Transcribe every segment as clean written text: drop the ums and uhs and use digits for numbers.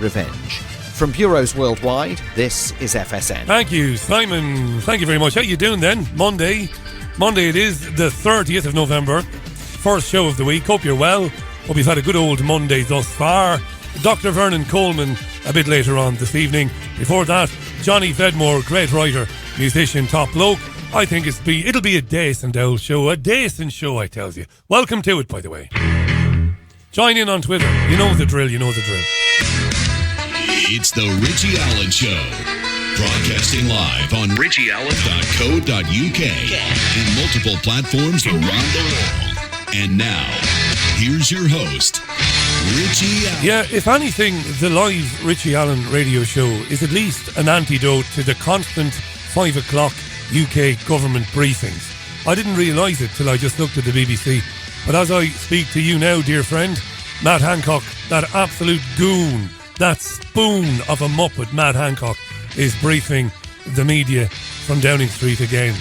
revenge. From bureaus worldwide, this is FSN. Thank you, Simon. Thank you very much. How you doing then? Monday it is, the 30th of November. First show of the week. Hope you're well. Hope you've had a good old Monday thus far. Dr. Vernon Coleman a bit later on this evening. Before that, Johnny Vedmore, great writer, musician, top bloke. I think it'll be a decent old show. A decent show, I tell you. Welcome to it, by the way. Join in on Twitter. You know the drill. It's the Richie Allen Show. Broadcasting live on richieallen.co.uk and multiple platforms around the world. And now, here's your host, Richie Allen. Yeah, if anything, the live Richie Allen radio show is at least an antidote to the constant 5 o'clock UK government briefings. I didn't realise it till I just looked at the BBC. But as I speak to you now, dear friend, Matt Hancock, that absolute goon, that spoon of a muppet, Matt Hancock, is briefing the media from Downing Street again.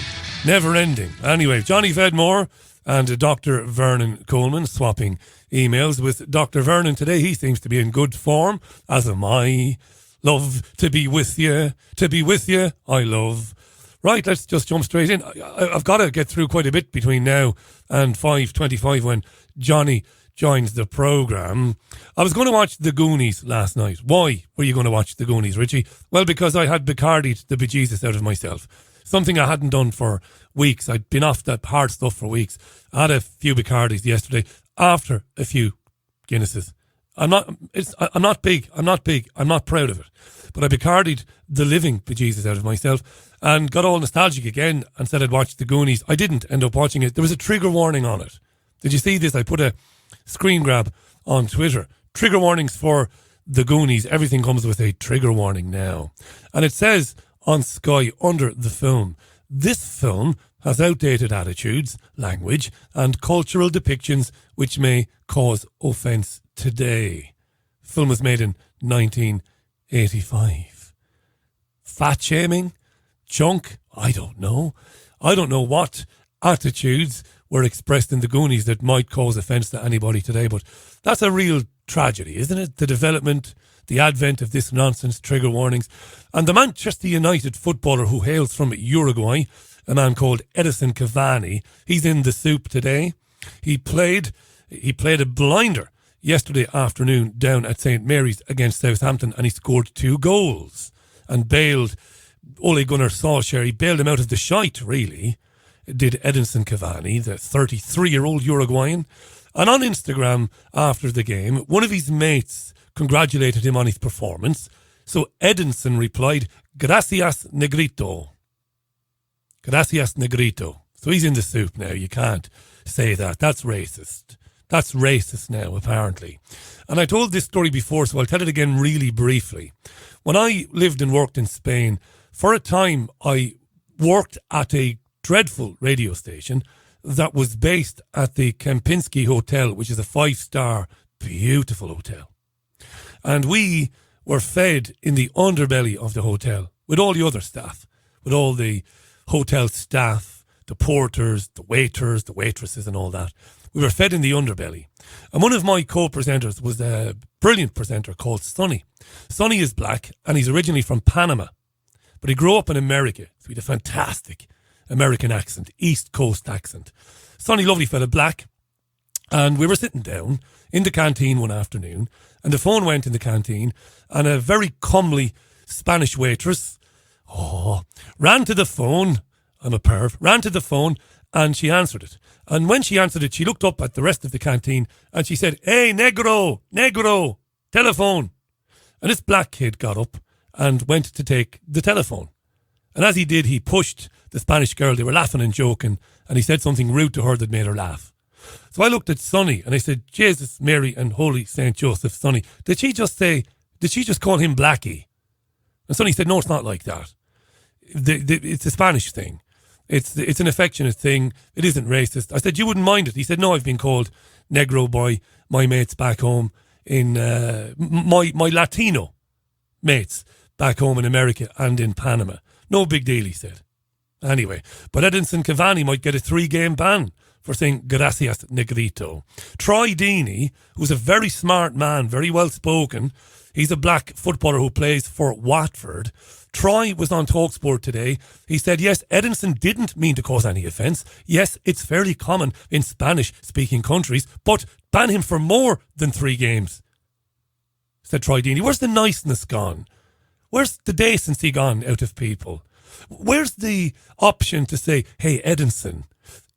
Never ending. Anyway, Johnny Vedmore and Dr. Vernon Coleman swapping emails with Dr. Vernon today. He seems to be in good form, as am I. Love to be with you, I love. Right, let's just jump straight in. I've got to get through quite a bit between now and 5:25 when Johnny joins the programme. I was going to watch The Goonies last night. Why were you going to watch The Goonies, Richie? Well, because I had Bacardi'd the bejesus out of myself. Something I hadn't done for weeks. I'd been off that hard stuff for weeks. I had a few Bacardis yesterday after a few Guinnesses. I'm not big. I'm not proud of it. But I Bacardi'd the living bejesus out of myself and got all nostalgic again and said I'd watch The Goonies. I didn't end up watching it. There was a trigger warning on it. Did you see this? I put a screen grab on Twitter. Trigger warnings for The Goonies. Everything comes with a trigger warning now. And it says on Sky under the film, this film has outdated attitudes, language and cultural depictions which may cause offence today. Film was made in 1985. Fat shaming? Junk? I don't know. I don't know what attitudes were expressed in The Goonies that might cause offence to anybody today, but that's a real tragedy, isn't it? The development, the advent of this nonsense, trigger warnings. And the Manchester United footballer who hails from Uruguay, a man called Edison Cavani, he's in the soup today. He played a blinder yesterday afternoon down at St Mary's against Southampton, and he scored 2 goals and bailed Ole Gunnar Solskjaer. He bailed him out of the shite, really, did Edinson Cavani, the 33-year-old Uruguayan. And on Instagram after the game, one of his mates congratulated him on his performance. So Edinson replied, "Gracias, negrito." Gracias, negrito. So he's in the soup now. You can't say that. That's racist. That's racist now, apparently. And I told this story before, so I'll tell it again really briefly. When I lived and worked in Spain, for a time I worked at a dreadful radio station that was based at the Kempinski Hotel, which is a 5-star, beautiful hotel. And we were fed in the underbelly of the hotel with all the other staff, with all the hotel staff, the porters, the waiters, the waitresses and all that. We were fed in the underbelly. And one of my co-presenters was a brilliant presenter called Sonny. Sonny is black and he's originally from Panama. But he grew up in America. So he had a fantastic American accent, East Coast accent. Sonny, lovely fella, black. And we were sitting down in the canteen one afternoon and the phone went in the canteen and a very comely Spanish waitress ran to the phone. I'm a perv. Ran to the phone and she answered it. And when she answered it, she looked up at the rest of the canteen and she said, "Hey, negro, telephone." And this black kid got up and went to take the telephone. And as he did, he pushed the Spanish girl. They were laughing and joking. And he said something rude to her that made her laugh. So I looked at Sonny and I said, "Jesus, Mary and Holy Saint Joseph, Sonny, did she just call him Blackie?" And Sonny said, "No, it's not like that. It's a Spanish thing. It's an affectionate thing. It isn't racist." I said, "You wouldn't mind it?" He said, "No, I've been called negro by my mates back home in my Latino mates back home in America and in Panama. No big deal," he said. Anyway, but Edinson Cavani might get a 3-game ban for saying "Gracias, negrito." Troy Deeney, who's a very smart man, very well spoken, He's a black footballer who plays for Watford. Troy was on TalkSport today. He said, yes, Edinson didn't mean to cause any offence. Yes, it's fairly common in Spanish-speaking countries, but ban him for more than 3 games, said Troy Deeney. Where's the niceness gone? Where's the decency gone out of people? Where's the option to say, hey, Edinson,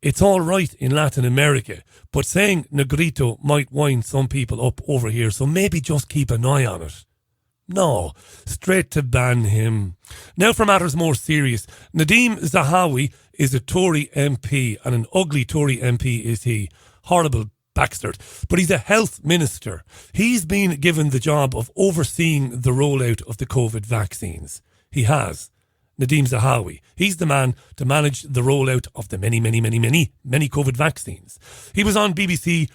it's all right in Latin America, but saying Negrito might wind some people up over here, so maybe just keep an eye on it. No, straight to ban him. Now for matters more serious. Nadeem Zahawi is a Tory MP, and an ugly Tory MP is he. Horrible bastard. But he's a health minister. He's been given the job of overseeing the rollout of the COVID vaccines. He has. Nadeem Zahawi. He's the man to manage the rollout of the many COVID vaccines. He was on BBC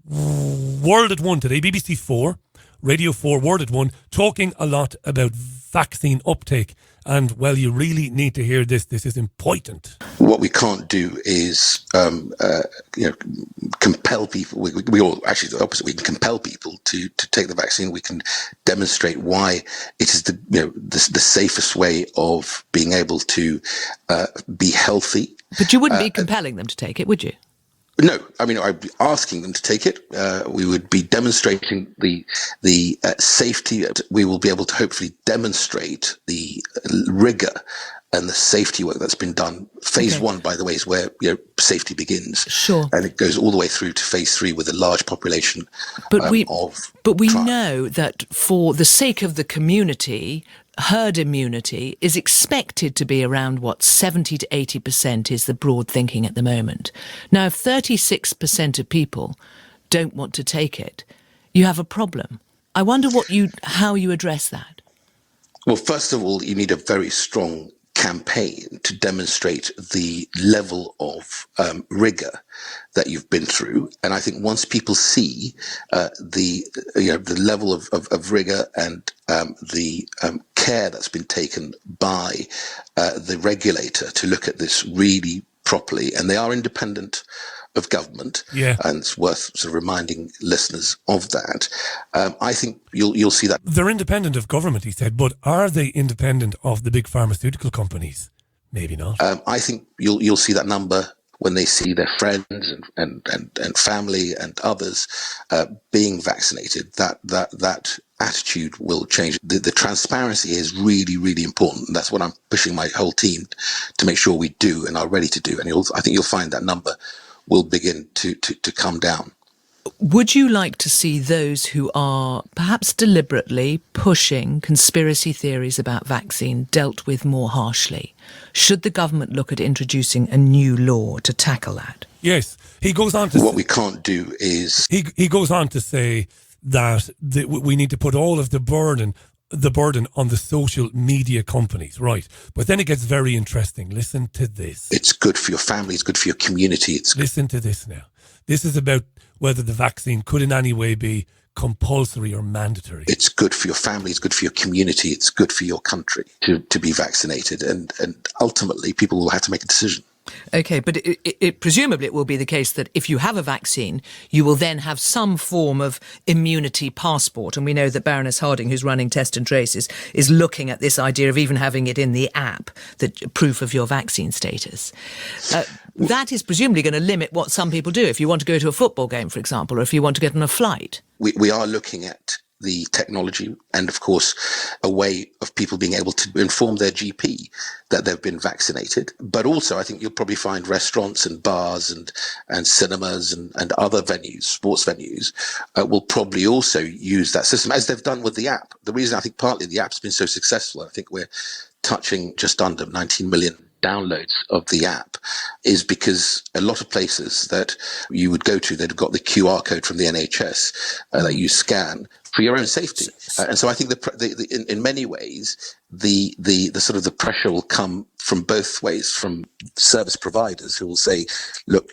World at 1 today, BBC 4, Radio 4, Word at 1, talking a lot about vaccine uptake. And, well, you really need to hear this. This is important. What we can't do is, compel people. We all, actually the opposite, we can compel people to take the vaccine. We can demonstrate why it is the safest way of being able to be healthy. But you wouldn't be compelling them to take it, would you? No, I mean, I'd be asking them to take it. We would be demonstrating the safety. We will be able to hopefully demonstrate the rigor and the safety work that's been done. Phase 1, by the way, is where safety begins. Sure. And it goes all the way through to phase 3 with a large population But we trial. know that for the sake of the community, herd immunity is expected to be around 70 to 80% is the broad thinking at the moment. Now, if 36% of people don't want to take it, you have a problem. I wonder how you address that. Well, first of all, you need a very strong campaign to demonstrate the level of rigor that you've been through. And I think once people see the level of rigor and the care that's been taken by the regulator to look at this really properly, and they are independent of government, and it's worth sort of reminding listeners of that. I think you'll see that. They're independent of government, he said, but are they independent of the big pharmaceutical companies? Maybe not. I think you'll see that number when they see their friends and family and others being vaccinated. That attitude will change. The transparency is really, really important. And that's what I'm pushing my whole team to make sure we do and are ready to do. And I think you'll find that number will begin to come down. Would you like to see those who are perhaps deliberately pushing conspiracy theories about vaccine dealt with more harshly? Should the government look at introducing a new law to tackle that? Yes. He goes on to what we can't do is... He goes on to say that we need to put all of the burden on the social media companies, right? But then it gets very interesting. Listen to this. It's good for your family. It's good for your community. Listen to this now. This is about whether the vaccine could in any way be compulsory or mandatory. It's good for your family. It's good for your community. It's good for your country to be vaccinated. And ultimately, people will have to make a decision. Okay, but presumably it will be the case that if you have a vaccine, you will then have some form of immunity passport. And we know that Baroness Harding, who's running Test and Trace, is looking at this idea of even having it in the app, that proof of your vaccine status. That is presumably going to limit what some people do. If you want to go to a football game, for example, or if you want to get on a flight. We are looking at the technology and, of course, a way of people being able to inform their GP that they've been vaccinated. But also, I think you'll probably find restaurants and bars and cinemas and other venues, sports venues, will probably also use that system, as they've done with the app. The reason I think partly the app's been so successful, I think we're touching just under 19 million downloads of the app, is because a lot of places that you would go to, they've got the QR code from the NHS that you scan for your own safety. And so I think in many ways, the sort of the pressure will come from both ways, from service providers who will say, look,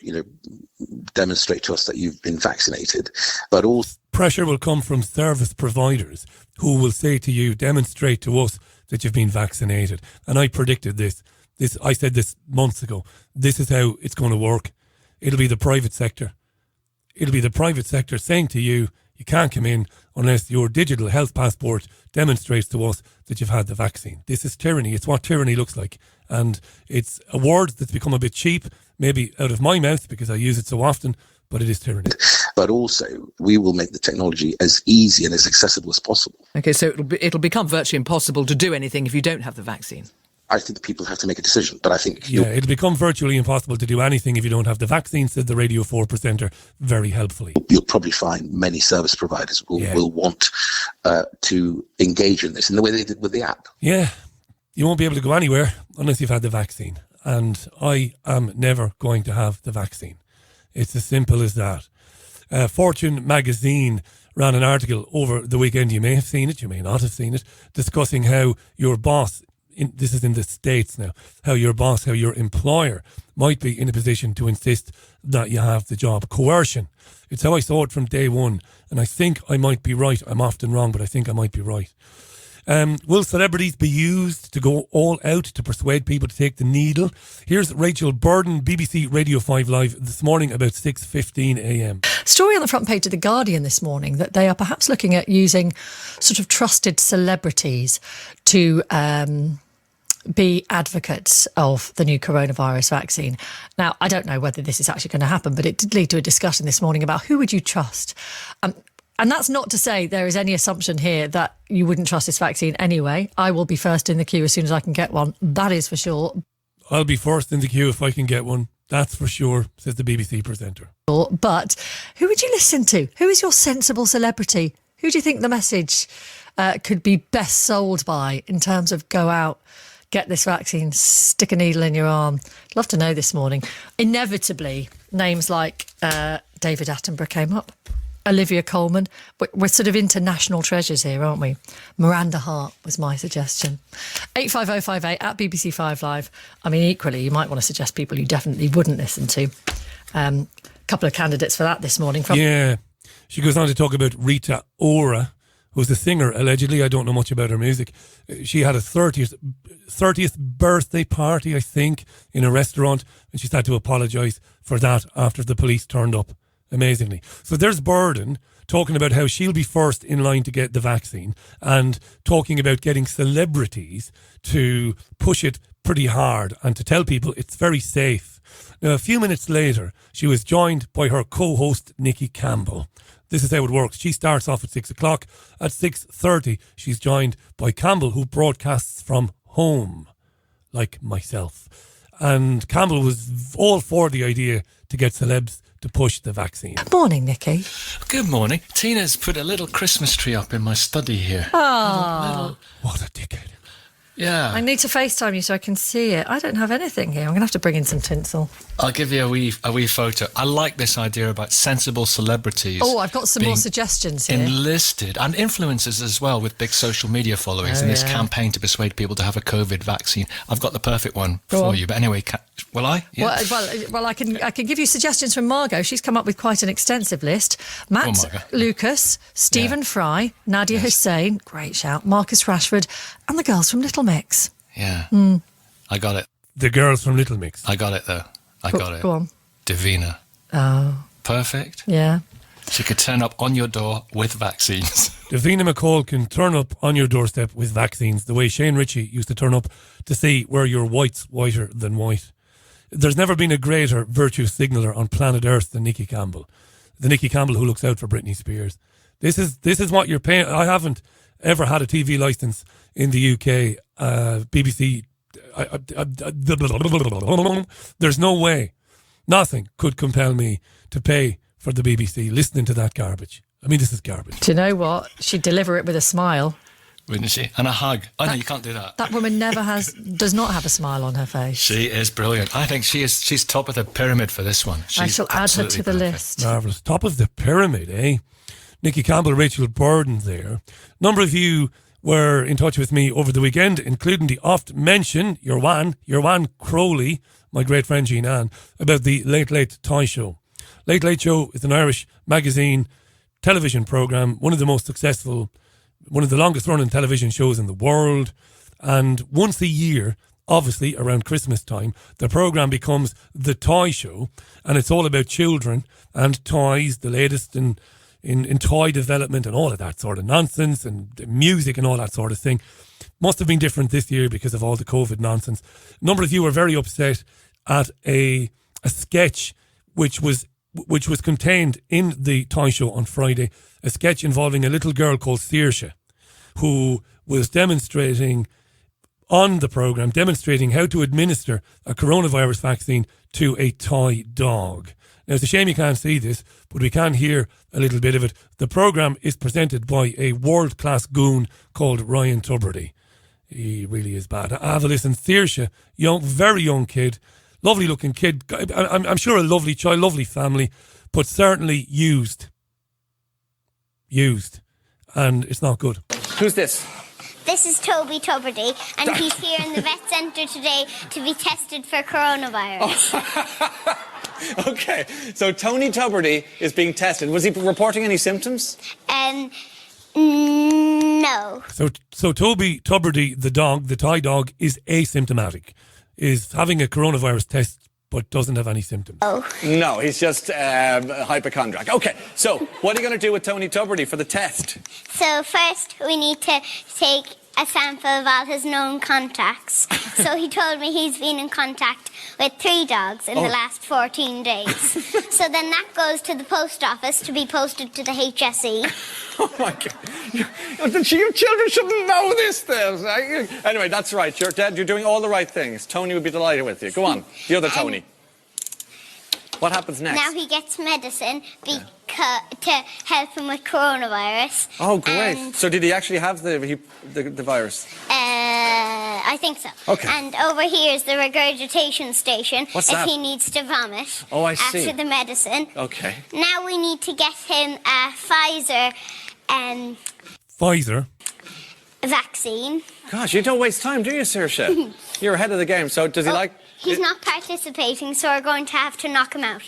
demonstrate to us that you've been vaccinated, but also pressure will come from service providers who will say to you, demonstrate to us that you've been vaccinated. And I predicted this. I said this months ago. This is how it's going to work. It'll be the private sector. It'll be the private sector saying to you, You can't come in unless your digital health passport demonstrates to us that you've had the vaccine. This is tyranny. It's what tyranny looks like. And it's a word that's become a bit cheap, maybe out of my mouth because I use it so often, but it is tyranny. But also, we will make the technology as easy and as accessible as possible. Okay, so it'll become virtually impossible to do anything if you don't have the vaccine. I think people have to make a decision, but I think... Yeah, it'll become virtually impossible to do anything if you don't have the vaccine, said the Radio 4 presenter very helpfully. You'll probably find many service providers will want to engage in this in the way they did with the app. Yeah, you won't be able to go anywhere unless you've had the vaccine. And I am never going to have the vaccine. It's as simple as that. Fortune magazine ran an article over the weekend. You may have seen it, you may not have seen it, discussing how your boss... this is in the States now, how your boss, how your employer might be in a position to insist that you have the job. Coercion. It's how I saw it from day one. And I think I might be right. I'm often wrong, but I think I might be right. Will celebrities be used to go all out to persuade people to take the needle? Here's Rachel Burden, BBC Radio 5 Live this morning about 6:15 a.m. Story on the front page of The Guardian this morning that they are perhaps looking at using sort of trusted celebrities to be advocates of the new coronavirus vaccine. Now, I don't know whether this is actually going to happen, but it did lead to a discussion this morning about who would you trust? And that's not to say there is any assumption here that you wouldn't trust this vaccine anyway. I will be first in the queue as soon as I can get one. That is for sure. I'll be first in the queue if I can get one. That's for sure, says the BBC presenter. But who would you listen to? Who is your sensible celebrity? Who do you think the message could be best sold by in terms of go out, get this vaccine, stick a needle in your arm? Love to know this morning. Inevitably, names like David Attenborough came up. Olivia Colman. We're sort of international treasures here, aren't we? Miranda Hart was my suggestion. 85058 at BBC 5 Live. I mean, equally, you might want to suggest people you definitely wouldn't listen to. A couple of candidates for that this morning. Yeah. She goes on to talk about Rita Ora, who's a singer, allegedly. I don't know much about her music. She had a 30th birthday party, I think, in a restaurant, and she's had to apologise for that after the police turned up. Amazingly. So there's Burden talking about how she'll be first in line to get the vaccine and talking about getting celebrities to push it pretty hard and to tell people it's very safe. Now, a few minutes later, she was joined by her co-host, Nikki Campbell. This is how it works. She starts off at 6 o'clock. At 6:30, she's joined by Campbell, who broadcasts from home, like myself. And Campbell was all for the idea to get celebs to push the vaccine. Morning, Nikki. Good morning. Tina's put a little Christmas tree up in my study here. Oh. What a dickhead. Yeah. I need to FaceTime you so I can see it. I don't have anything here. I'm going to have to bring in some tinsel. I'll give you a wee photo. I like this idea about sensible celebrities. Oh, I've got some more suggestions here. Enlisted and influencers as well with big social media followings in this campaign to persuade people to have a COVID vaccine. I've got the perfect one for you. But anyway, will I? Yeah. Well, I can give you suggestions from Margot. She's come up with quite an extensive list. Matt Lucas, Stephen Fry, Nadia Hussein, great shout, Marcus Rashford, and the girls from Little Mix. Yeah. I got it. The girls from Little Mix. I got it, though. I got it. Go on. Davina. Oh. Perfect. Yeah. She could turn up on your door with vaccines. Davina McCall can turn up on your doorstep with vaccines the way Shane Ritchie used to turn up to see where your white's whiter than white. There's never been a greater virtue signaller on planet Earth than Nikki Campbell. The Nikki Campbell who looks out for Britney Spears. This is what you're paying. I haven't ever had a TV licence in the UK. BBC. There's no way. Nothing could compel me to pay for the BBC listening to that garbage. I mean, this is garbage. Do you know what? She'd deliver it with a smile. Wouldn't she? And a hug. Oh, no, you can't do that. That woman does not have a smile on her face. She is brilliant. I think she's top of the pyramid for this one. I shall add her to the list. Marvellous. Top of the pyramid, eh? Nikki Campbell, Rachel Burden there. Number of you were in touch with me over the weekend, including the oft-mentioned your one Crowley, my great friend Jean Ann, about the Late Late Toy Show. Late Late Show is an Irish magazine television programme, one of the most successful, one of the longest running television shows in the world. And once a year, obviously around Christmas time, the programme becomes the Toy Show, and it's all about children and toys, the latest in in toy development and all of that sort of nonsense, and music and all that sort of thing. Must have been different this year because of all the COVID nonsense. A number of you were very upset at a sketch which was contained in the toy show on Friday, a sketch involving a little girl called Saoirse, who was demonstrating on the programme, demonstrating how to administer a coronavirus vaccine to a toy dog. Now, it's a shame you can't see this, but we can hear a little bit of it. The programme is presented by a world-class goon called Ryan Tubridy. He really is bad. Have a listen. Saoirse, very young kid, lovely-looking kid. I'm sure a lovely child, lovely family, but certainly used. And it's not good. Who's this? This is Toby Tubridy, and he's here in the vet centre today to be tested for coronavirus. Okay, so Tony Tubridy is being tested. Was he reporting any symptoms? No. So Toby Tubridy, the dog, the toy dog, is asymptomatic, is having a coronavirus test but doesn't have any symptoms. Oh. No, he's just a hypochondriac. Okay, so what are you going to do with Tony Tubridy for the test? So first we need to take a sample of all his known contacts. So he told me he's been in contact with 3 dogs in the last 14 days. So then that goes to the post office to be posted to the HSE. Oh my God. Your children shouldn't know this. Anyway, that's right. You're doing all the right things. Tony would be delighted with you. Go on. The other Tony. What happens next? Now he gets medicine to help him with coronavirus. Oh, great. So did he actually have the virus? I think so. Okay. And over here is the regurgitation station. What's if that? he needs to vomit. Oh, I see. After the medicine. Okay. Now we need to get him a Pfizer vaccine. Gosh, you don't waste time, do you, Saoirse? You're ahead of the game. So does he like... He's not participating, so we're going to have to knock him out.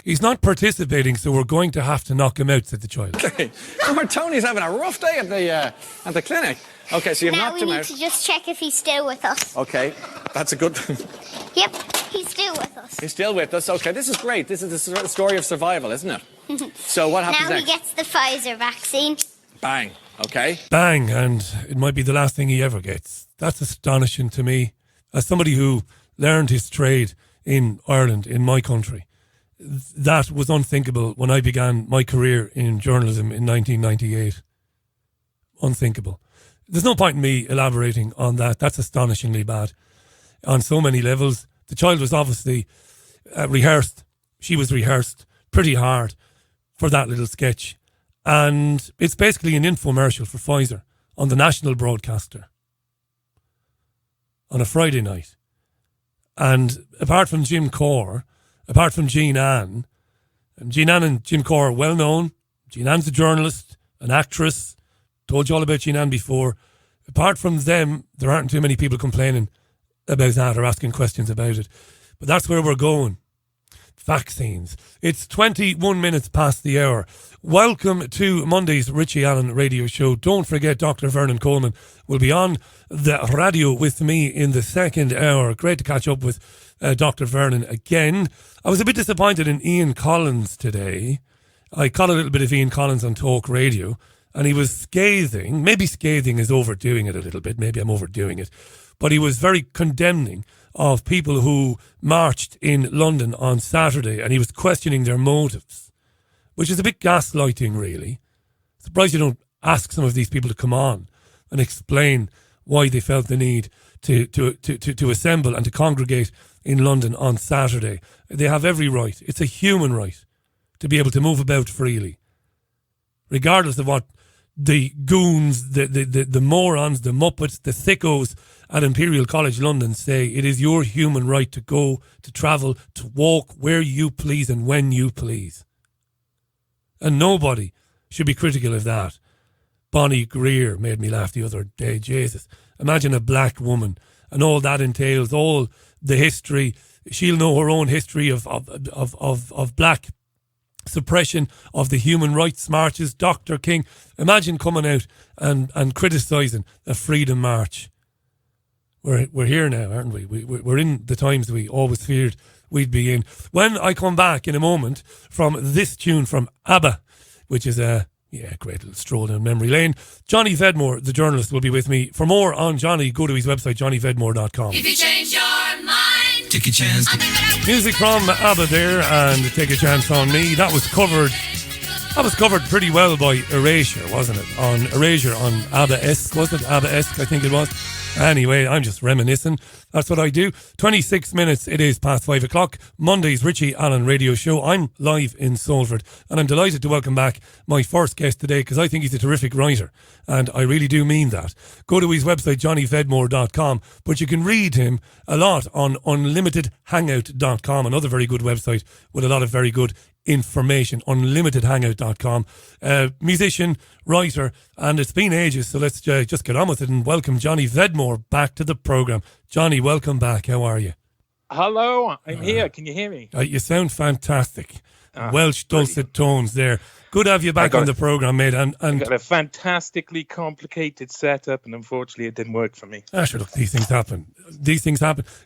He's not participating, so we're going to have to knock him out, said the child. Okay. Poor Tony's having a rough day at the clinic. Okay, so you've knocked him out. Now we need to just check if he's still with us. Okay, that's a good... Yep, he's still with us. He's still with us. Okay, this is great. This is the story of survival, isn't it? So what happens now next? he gets the Pfizer vaccine. Bang. Okay. Bang, and it might be the last thing he ever gets. That's astonishing to me. As somebody who learned his trade in Ireland, in my country, that was unthinkable when I began my career in journalism in 1998. Unthinkable. There's no point in me elaborating on that. That's astonishingly bad on so many levels. The child was obviously rehearsed. She was rehearsed pretty hard for that little sketch. And it's basically an infomercial for Pfizer on the national broadcaster on a Friday night. And apart from Jim Corr, apart from Jean Ann, and Jean Ann and Jim Corr are well known. Jean Ann's a journalist, an actress. Told you all about Jean Ann before. Apart from them, there aren't too many people complaining about that or asking questions about it. But that's where we're going. Vaccines. It's 21 minutes past the hour. Welcome to Monday's Richie Allen Radio Show. Don't forget Dr. Vernon Coleman will be on the radio with me in the second hour. Great to catch up with Dr. Vernon again. I was a bit disappointed in Ian Collins today. I caught a little bit of Ian Collins on Talk Radio, and he was scathing. Maybe scathing is overdoing it a little bit. Maybe I'm overdoing it. But he was very condemning of people who marched in London on Saturday, and he was questioning their motives, which is a bit gaslighting, really. Surprised you don't ask some of these people to come on and explain why they felt the need to assemble and to congregate in London on Saturday. They have every right. It's a human right to be able to move about freely, regardless of what the goons, the morons, the muppets, the thickos at Imperial College London say. It is your human right to go, to travel, to walk where you please and when you please. And nobody should be critical of that. Bonnie Greer made me laugh the other day. Jesus, imagine a black woman and all that entails, all the history. She'll know her own history of black suppression, of the human rights marches. Dr. King, imagine coming out and criticising a freedom march. We're here now, aren't we? We're in the times we always feared we'd be in. When I come back in a moment from this tune from ABBA, which is a great little stroll down memory lane. Johnny Vedmore, the journalist, will be with me. For more on Johnny, go to his website, johnnyvedmore.com. If you change your mind, take a chance. Music from ABBA there, and Take a Chance on Me. That was covered pretty well by Erasure, wasn't it? On Erasure, on ABBA-esque, was it? ABBA-esque, I think it was. Anyway, I'm just reminiscing. That's what I do. 26 minutes, it is past 5 o'clock. Monday's Richie Allen Radio Show. I'm live in Salford, and I'm delighted to welcome back my first guest today, because I think he's a terrific writer, and I really do mean that. Go to his website, johnnyvedmore.com, but you can read him a lot on unlimitedhangout.com, another very good website with a lot of very good information, unlimitedhangout.com. Musician, writer, and it's been ages, so let's just get on with it and welcome Johnny Vedmore back to the programme. Johnny, welcome back. How are you? Hello, I'm here. Can you hear me? You sound fantastic. Welsh dulcet tones there. Good to have you back on the programme, mate. And I got a fantastically complicated setup, and unfortunately it didn't work for me. Sure, look, these things happen.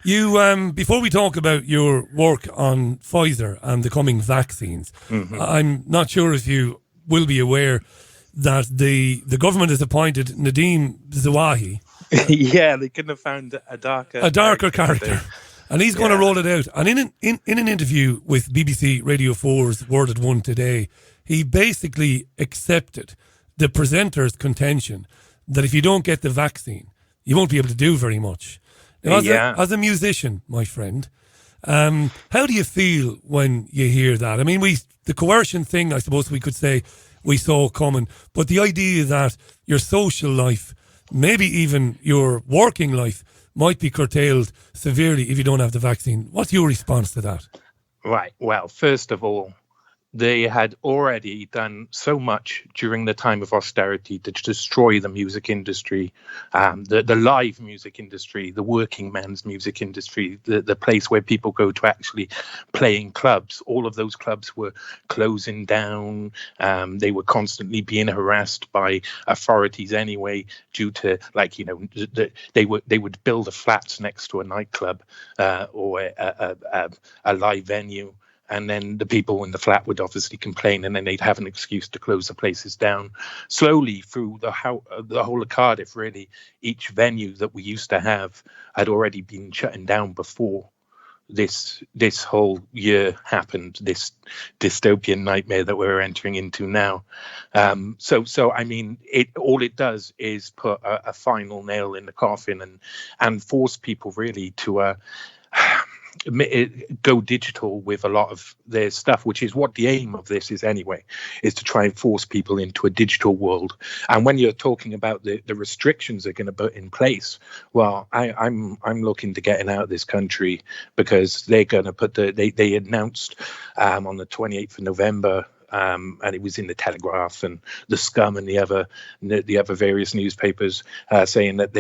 You, before we talk about your work on Pfizer and the coming vaccines, I'm not sure if you will be aware that the government has appointed Nadeem Zawahi. Yeah, they couldn't have found a darker character. And he's going to roll it out. And in an interview with BBC Radio 4's Word at One today, he basically accepted the presenter's contention that if you don't get the vaccine, you won't be able to do very much. Now, as a musician, my friend, how do you feel when you hear that? I mean, the coercion thing, I suppose we could say we saw coming, but the idea that your social life, maybe even your working life, might be curtailed severely if you don't have the vaccine. What's your response to that? Right. Well, first of all, they had already done so much during the time of austerity to destroy the music industry, the live music industry, the working man's music industry, the place where people go to actually play in clubs. All of those clubs were closing down. They were constantly being harassed by authorities anyway, due to, like, you know, they would build a flats next to a nightclub or a live venue. And then the people in the flat would obviously complain, and then they'd have an excuse to close the places down. Slowly through the whole of Cardiff, really, each venue that we used to have had already been shutting down before this whole year happened, this dystopian nightmare that we're entering into now. So I mean, all it does is put a final nail in the coffin and force people really to go digital with a lot of their stuff, which is what the aim of this is anyway, is to try and force people into a digital world. And when you're talking about the restrictions they're going to put in place, well, I'm looking to getting out of this country, because they're going to put they announced on the 28th of November, and it was in the Telegraph and the Scum and the other various newspapers saying that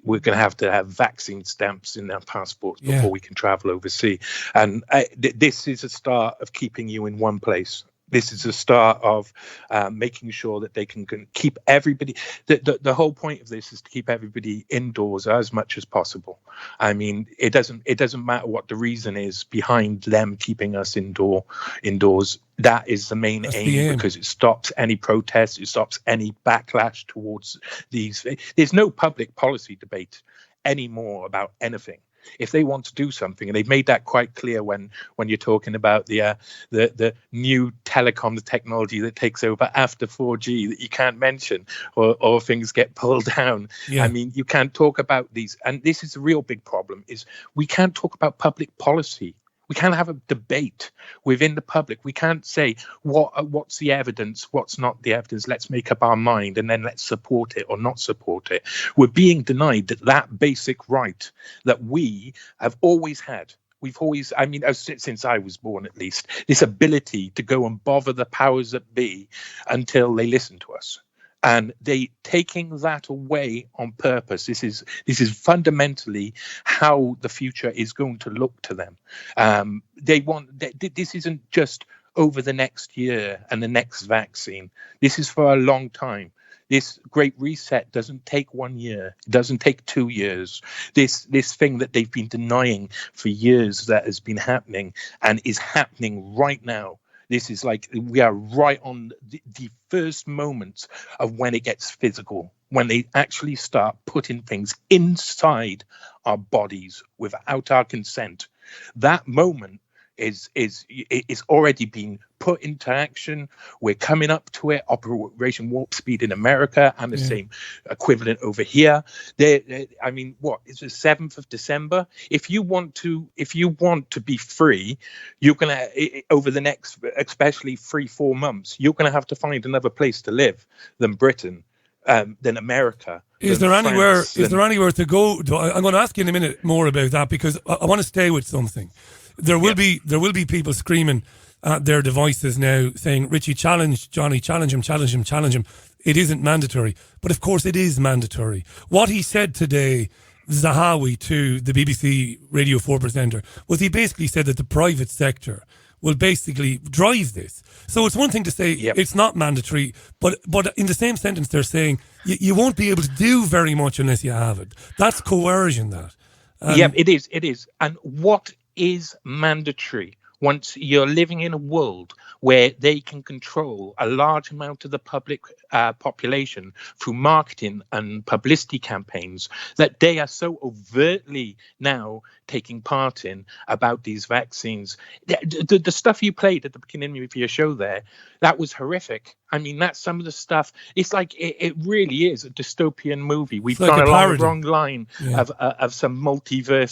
we're going to have vaccine stamps in their passports before we can travel overseas. And this is a start of keeping you in one place. This is a start of making sure that they can keep everybody. The whole point of this is to keep everybody indoors as much as possible. I mean, it doesn't matter what the reason is behind them keeping us indoors. That is the main aim, because it stops any protest, it stops any backlash towards these. There's no public policy debate anymore about anything. If they want to do something, and they've made that quite clear when you're talking about the new telecom technology that takes over after 4G that you can't mention, or things get pulled down. I mean, you can't talk about these, and this is a real big problem, is we can't talk about public policy. We can't have a debate within the public. We can't say what's the evidence, what's not the evidence. Let's make up our mind and then let's support it or not support it. We're being denied that basic right that we have always had. We've always, I mean, since I was born at least, this ability to go and bother the powers that be until they listen to us. And they taking that away on purpose. This is fundamentally how the future is going to look to them. This isn't just over the next year and the next vaccine. This is for a long time. This great reset doesn't take 1 year. It doesn't take 2 years. This thing that they've been denying for years that has been happening and is happening right now. This is like we are right on the first moments of when it gets physical, when they actually start putting things inside our bodies without our consent. That moment is already being put into action. We're coming up to it. Operation Warp Speed in America, and the same equivalent over here. I mean, what is the 7th of December? If you want to be free, you're gonna over the next, especially 3-4 months, you're gonna have to find another place to live than Britain, than America. Is there anywhere to go? I'm going to ask you in a minute more about that, because I want to stay with something. There will be people screaming at their devices now saying, Richie, challenge Johnny, challenge him. It isn't mandatory. But of course it is mandatory. What he said today, Zahawi, to the BBC Radio 4 presenter, was he basically said that the private sector will basically drive this. So it's one thing to say it's not mandatory, but in the same sentence they're saying you won't be able to do very much unless you have it. That's coercion, that. It is. And what is mandatory once you're living in a world where they can control a large amount of the public population through marketing and publicity campaigns that they are so overtly now taking part in about these vaccines. The stuff you played at the beginning of your show there, that was horrific. I mean, that's some of the stuff. It's like it really is a dystopian movie. We've gone along the wrong line of some multiverse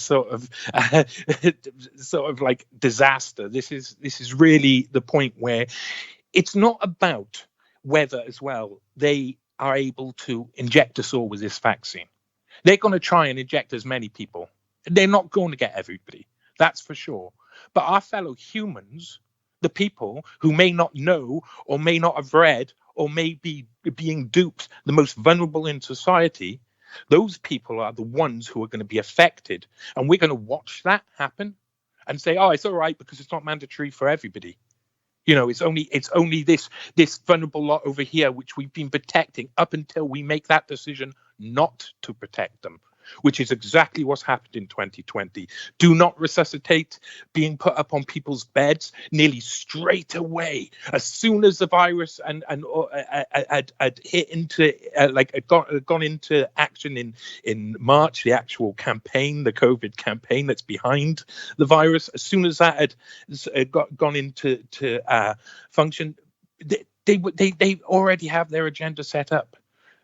sort of like disaster. This is really the point where it's not about whether as well they are able to inject us all with this vaccine. They're going to try and inject as many people. They're not going to get everybody, that's for sure. But our fellow humans, the people who may not know or may not have read or may be being duped, the most vulnerable in society, those people are the ones who are going to be affected. And we're going to watch that happen and say, oh, it's all right because it's not mandatory for everybody. You know, it's only this vulnerable lot over here, which we've been protecting up until we make that decision not to protect them, which is exactly what's happened in 2020. Do not resuscitate being put up on people's beds nearly straight away. As soon as the virus had hit into, gone into action in March, the actual campaign, the COVID campaign that's behind the virus, as soon as that had gone into function, they already have their agenda set up.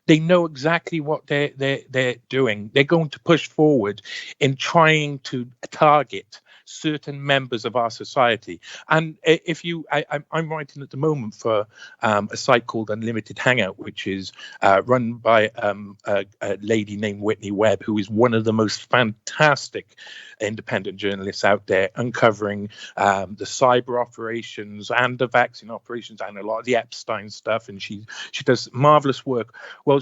They know exactly what they're doing. They're going to push forward in trying to target certain members of our society. And I'm writing at the moment for a site called Unlimited Hangout, which is run by a lady named Whitney Webb, who is one of the most fantastic independent journalists out there, uncovering the cyber operations and the vaccine operations and a lot of the Epstein stuff. And she does marvelous work. Well,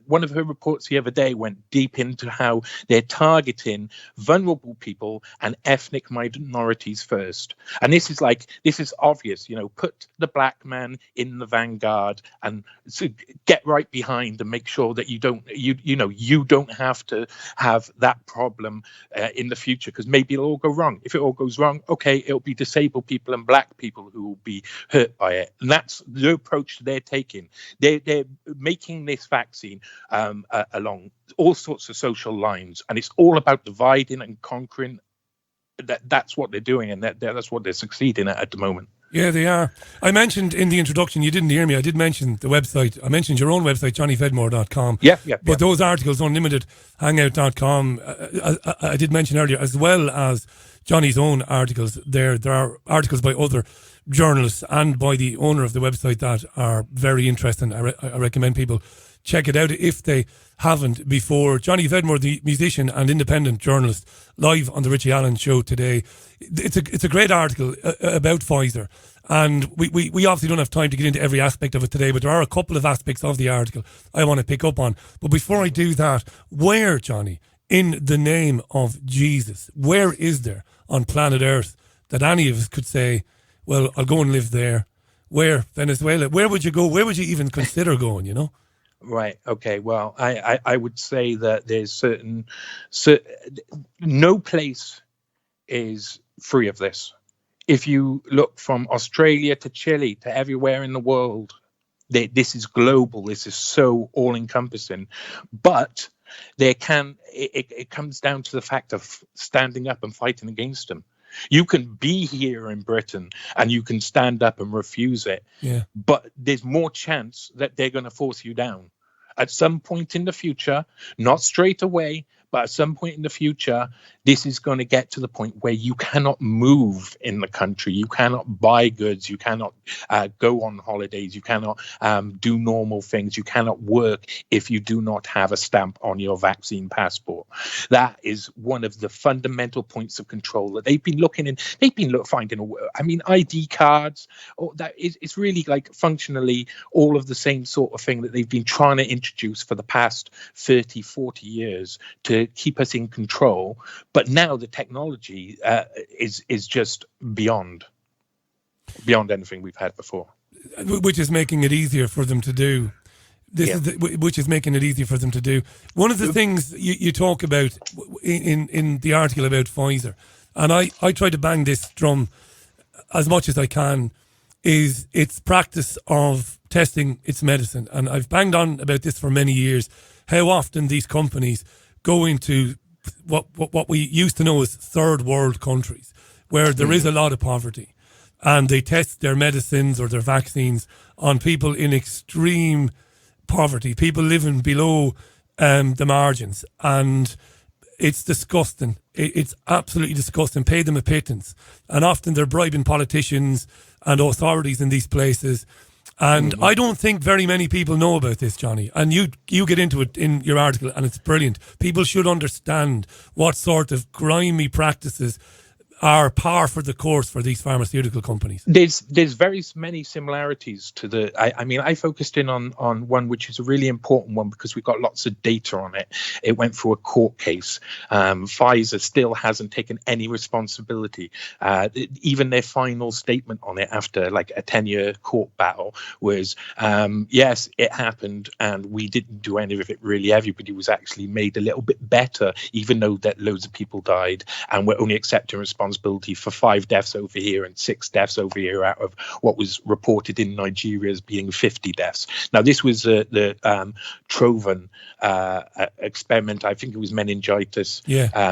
one of her reports the other day went deep into how they're targeting vulnerable people and ethnic minorities first. And this is obvious, put the black man in the vanguard and get right behind and make sure that you don't have to have that problem in the future, because maybe it'll all go wrong. If it all goes wrong, okay, it'll be disabled people and black people who will be hurt by it. And that's the approach they're taking. They're making this vaccine along all sorts of social lines, and it's all about dividing and conquering. That's what they're doing, and that's what they're succeeding at the moment. Yeah, they are. I mentioned in the introduction, you didn't hear me, I did mention the website. I mentioned your own website, johnnyvedmore.com. Yeah. But those articles, unlimitedhangout.com, I did mention earlier, as well as Johnny's own articles. There are articles by other journalists and by the owner of the website that are very interesting. I recommend people check it out if they haven't before. Johnny Vedmore, the musician and independent journalist, live on the Richie Allen Show today. It's a great article about Pfizer, and we obviously don't have time to get into every aspect of it today, but there are a couple of aspects of the article I want to pick up on. But before I do that, where, Johnny, in the name of Jesus, where is there on planet Earth that any of us could say, well, I'll go and live there? Where? Venezuela? Where would you go? Where would you even consider going, Right. Okay. Well, I would say that there's no place is free of this. if you look from Australia to Chile to everywhere in the world, this is global. This is so all-encompassing. But it comes down to the fact of standing up and fighting against them. You can be here in Britain and you can stand up and refuse it. Yeah. But there's more chance that they're going to force you down. At some point in the future, not straight away, but at some point in the future, this is going to get to the point where you cannot move in the country. You cannot buy goods. You cannot go on holidays. You cannot do normal things. You cannot work if you do not have a stamp on your vaccine passport. That is one of the fundamental points of control that they've been looking in. They've been finding ID cards. It's really like functionally all of the same sort of thing that they've been trying to introduce for the past 30, 40 years to keep us in control. But now the technology is just beyond anything we've had before, which is making it easier for them to do. Which is making it easier for them to do. One of the things you talk about in the article about Pfizer, and I try to bang this drum as much as I can, is its practice of testing its medicine. And I've banged on about this for many years, how often these companies go into what we used to know as third world countries, where there is a lot of poverty, and they test their medicines or their vaccines on people in extreme poverty, people living below the margins, and it's disgusting. It's absolutely disgusting. Pay them a pittance, and often they're bribing politicians and authorities in these places. And I don't think very many people know about this, Johnny. And you get into it in your article, and it's brilliant. People should understand what sort of grimy practices are par for the course for these pharmaceutical companies. There's very many similarities to the. I focused in on one which is a really important one because we've got lots of data on it. It went through a court case. Pfizer still hasn't taken any responsibility. Even their final statement on it after like a 10-year court battle was, yes, it happened and we didn't do any of it really. Everybody was actually made a little bit better, even though that loads of people died, and we're only accepting responsibility for 5 deaths over here and 6 deaths over here out of what was reported in Nigeria as being 50 deaths. Now, this was the Trovan experiment. I think it was meningitis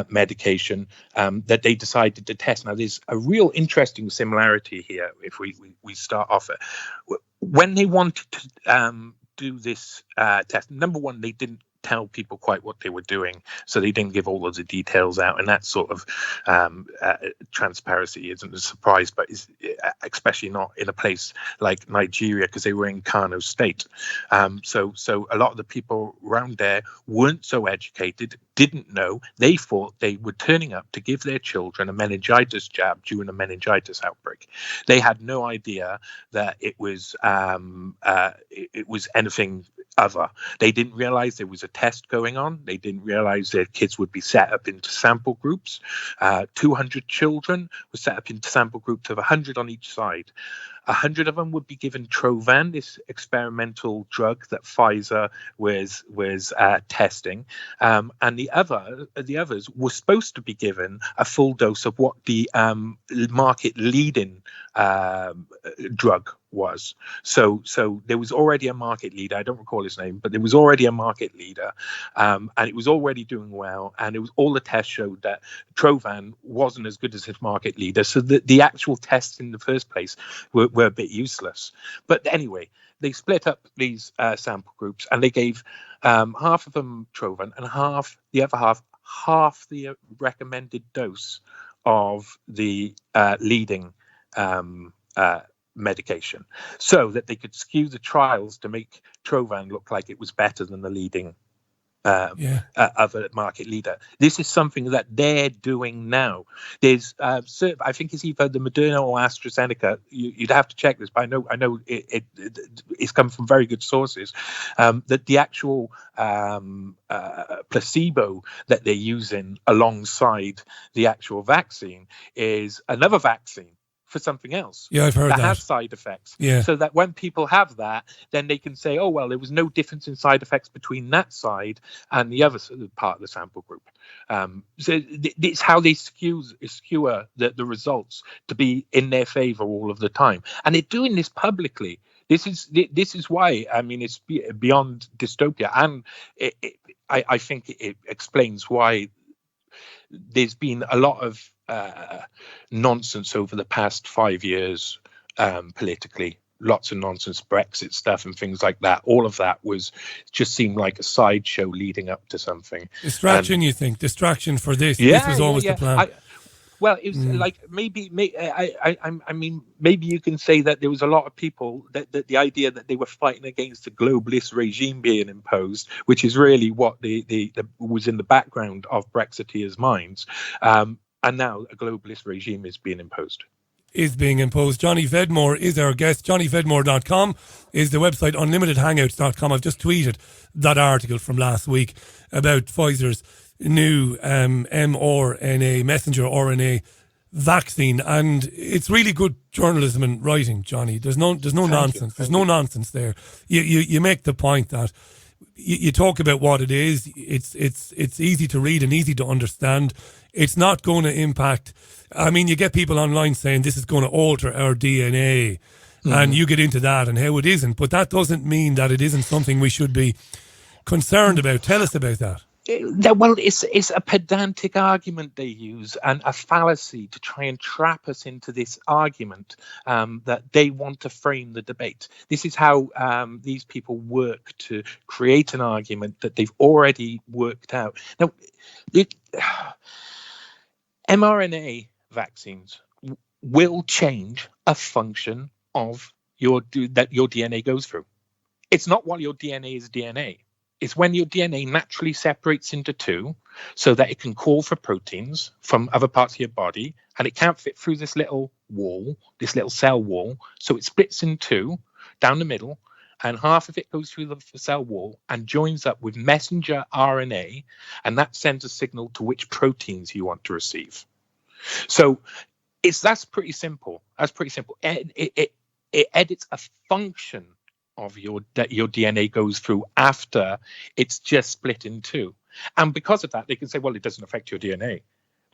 medication that they decided to test. Now, there's a real interesting similarity here if we start off. When they wanted to do this test, number one, they didn't tell people quite what they were doing, so they didn't give all of the details out, and that sort of transparency isn't a surprise, but is especially not in a place like Nigeria because they were in Kano State. So a lot of the people around there weren't so educated, didn't know. They thought they were turning up to give their children a meningitis jab during a meningitis outbreak. They had no idea that it was anything other. They didn't realize there was a test going on. They didn't realize their kids would be set up into sample groups. 200 children were set up into sample groups of 100 on each side. 100 of them would be given Trovan, this experimental drug that Pfizer was testing, and the others were supposed to be given a full dose of what the market leading drug was. So there was already a market leader. I don't recall his name, but there was already a market leader, and it was already doing well. And it was all the tests showed that Trovan wasn't as good as his market leader. So the actual tests in the first place were a bit useless. But anyway, they split up these sample groups, and they gave half of them Trovan and the other half the recommended dose of the leading medication, so that they could skew the trials to make Trovan look like it was better than the leading other market leader. This is something that they're doing now. There's I think it's either the Moderna or AstraZeneca. You'd have to check this, but I know it's come from very good sources, that the actual placebo that they're using alongside the actual vaccine is another vaccine. for something else. Yeah, I've heard that. Has side effects. Yeah. So that when people have that, then they can say, oh, well, there was no difference in side effects between that side and the other part of the sample group. So it's how they skewer the results to be in their favor all of the time. And they're doing this publicly. This is why, I mean, it's beyond dystopia. And I think it explains why there's been a lot of nonsense over the past 5 years politically. Lots of nonsense, Brexit stuff and things like that. All of that just seemed like a sideshow leading up to something. Distraction, you think? Distraction for this? Yeah, this was always the plan. Well, it was like maybe I mean, maybe you can say that there was a lot of people that the idea that they were fighting against the globalist regime being imposed, which is really what the was in the background of Brexiteers' minds. And now a globalist regime is being imposed. Johnny Vedmore is our guest. JohnnyVedmore.com is the website. UnlimitedHangouts.com. I've just tweeted that article from last week about Pfizer's new mRNA, messenger RNA vaccine, and it's really good journalism and writing, Johnny. There's no nonsense. There's no nonsense there. You make the point that you talk about what it is. It's easy to read and easy to understand. It's not going to impact. I mean, you get people online saying this is going to alter our DNA, and you get into that and how it isn't. But that doesn't mean that it isn't something we should be concerned about. Tell us about that. Well, it's a pedantic argument they use and a fallacy to try and trap us into this argument that they want to frame the debate. This is how these people work to create an argument that they've already worked out. Now, mRNA vaccines will change a function of that your DNA goes through. It's not while your DNA is DNA. It's when your DNA naturally separates into two so that it can call for proteins from other parts of your body, and it can't fit through this little wall, this little cell wall. So it splits in two down the middle, and half of it goes through the cell wall and joins up with messenger RNA, and that sends a signal to which proteins you want to receive. So that's pretty simple. It edits a function of that your DNA goes through after it's just split in two. And because of that, they can say, well, it doesn't affect your DNA.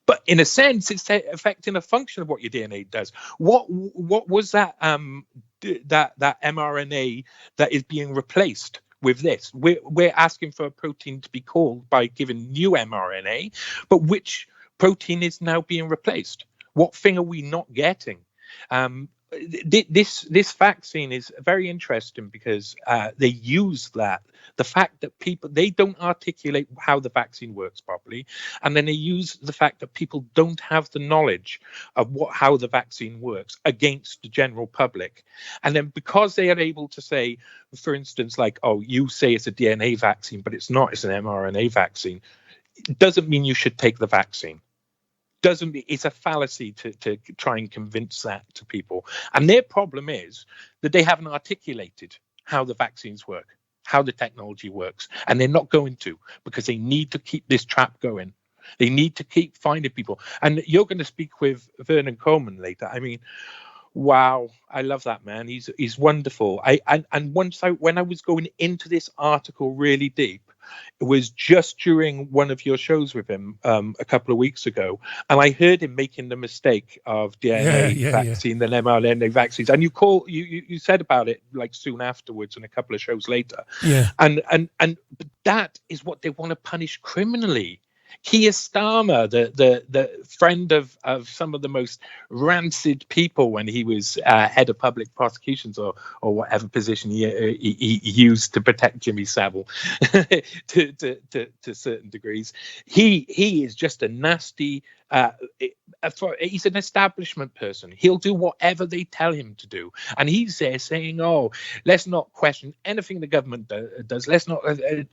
But in a sense, it's affecting a function of what your DNA does. What was that that mRNA that is being replaced with this? We're asking for a protein to be called by giving new mRNA, but which protein is now being replaced? What thing are we not getting? This vaccine is very interesting because they use the fact that they don't articulate how the vaccine works properly, and then they use the fact that people don't have the knowledge of how the vaccine works against the general public. And then because they are able to say, for instance, like, oh, you say it's a DNA vaccine, but it's not, it's an mRNA vaccine, it doesn't mean you should take the vaccine. It's a fallacy to try and convince that to people. And their problem is that they haven't articulated how the vaccines work, how the technology works. And they're not going to, because they need to keep this trap going. They need to keep finding people. And you're going to speak with Vernon Coleman later. I mean, wow, I love that man. He's wonderful. When I was going into this article really deep, it was just during one of your shows with him a couple of weeks ago, and I heard him making the mistake of DNA vaccine and mRNA vaccines. And you said about it like soon afterwards and a couple of shows later. Yeah. And but that is what they want to punish criminally. Keir Starmer, the friend of some of the most rancid people when he was head of public prosecutions or whatever position he used to protect Jimmy Savile to certain degrees. He is just a nasty. He's an establishment person. He'll do whatever they tell him to do, and he's there saying, "Oh, let's not question anything the government does. Let's not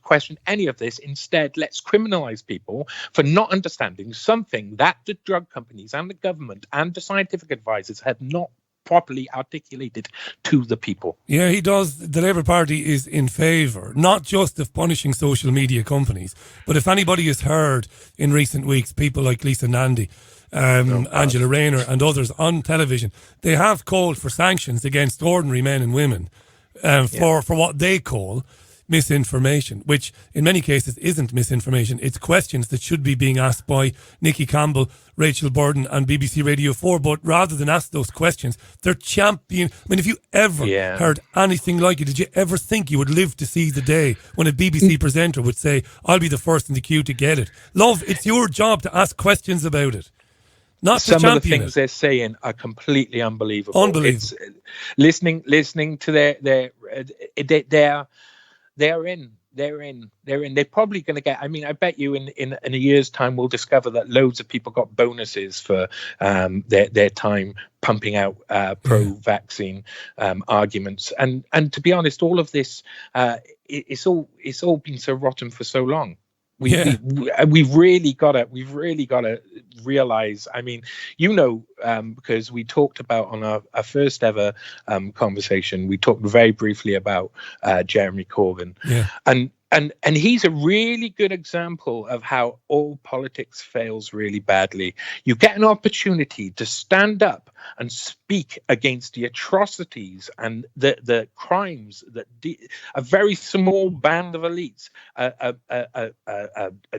question any of this. Instead, let's criminalize people for not understanding something that the drug companies and the government and the scientific advisors had not properly articulated to the people. Yeah, he does. The Labour Party is in favour, not just of punishing social media companies, but if anybody has heard in recent weeks, people like Lisa Nandy, Angela Rayner and others on television, they have called for sanctions against ordinary men and women for what they call misinformation, which in many cases isn't misinformation. It's questions that should be being asked by Nikki Campbell, Rachel Burden and BBC Radio 4, but rather than ask those questions, they're champion. I mean, if you ever heard anything like it, did you ever think you would live to see the day when a BBC presenter would say, I'll be the first in the queue to get it? Love, it's your job to ask questions about it. Not some of the things it. they're saying are completely unbelievable. It's, listening to they're in. They're probably going to get. I mean, I bet you in a year's time we'll discover that loads of people got bonuses for their time pumping out pro-vaccine arguments. And to be honest, all of this it's all been so rotten for so long. We've really got to realize. I mean, because we talked about on our first ever conversation, we talked very briefly about Jeremy Corbyn, and he's a really good example of how all politics fails really badly. You get an opportunity to stand up and speak against the atrocities and the crimes that a very small band of elites are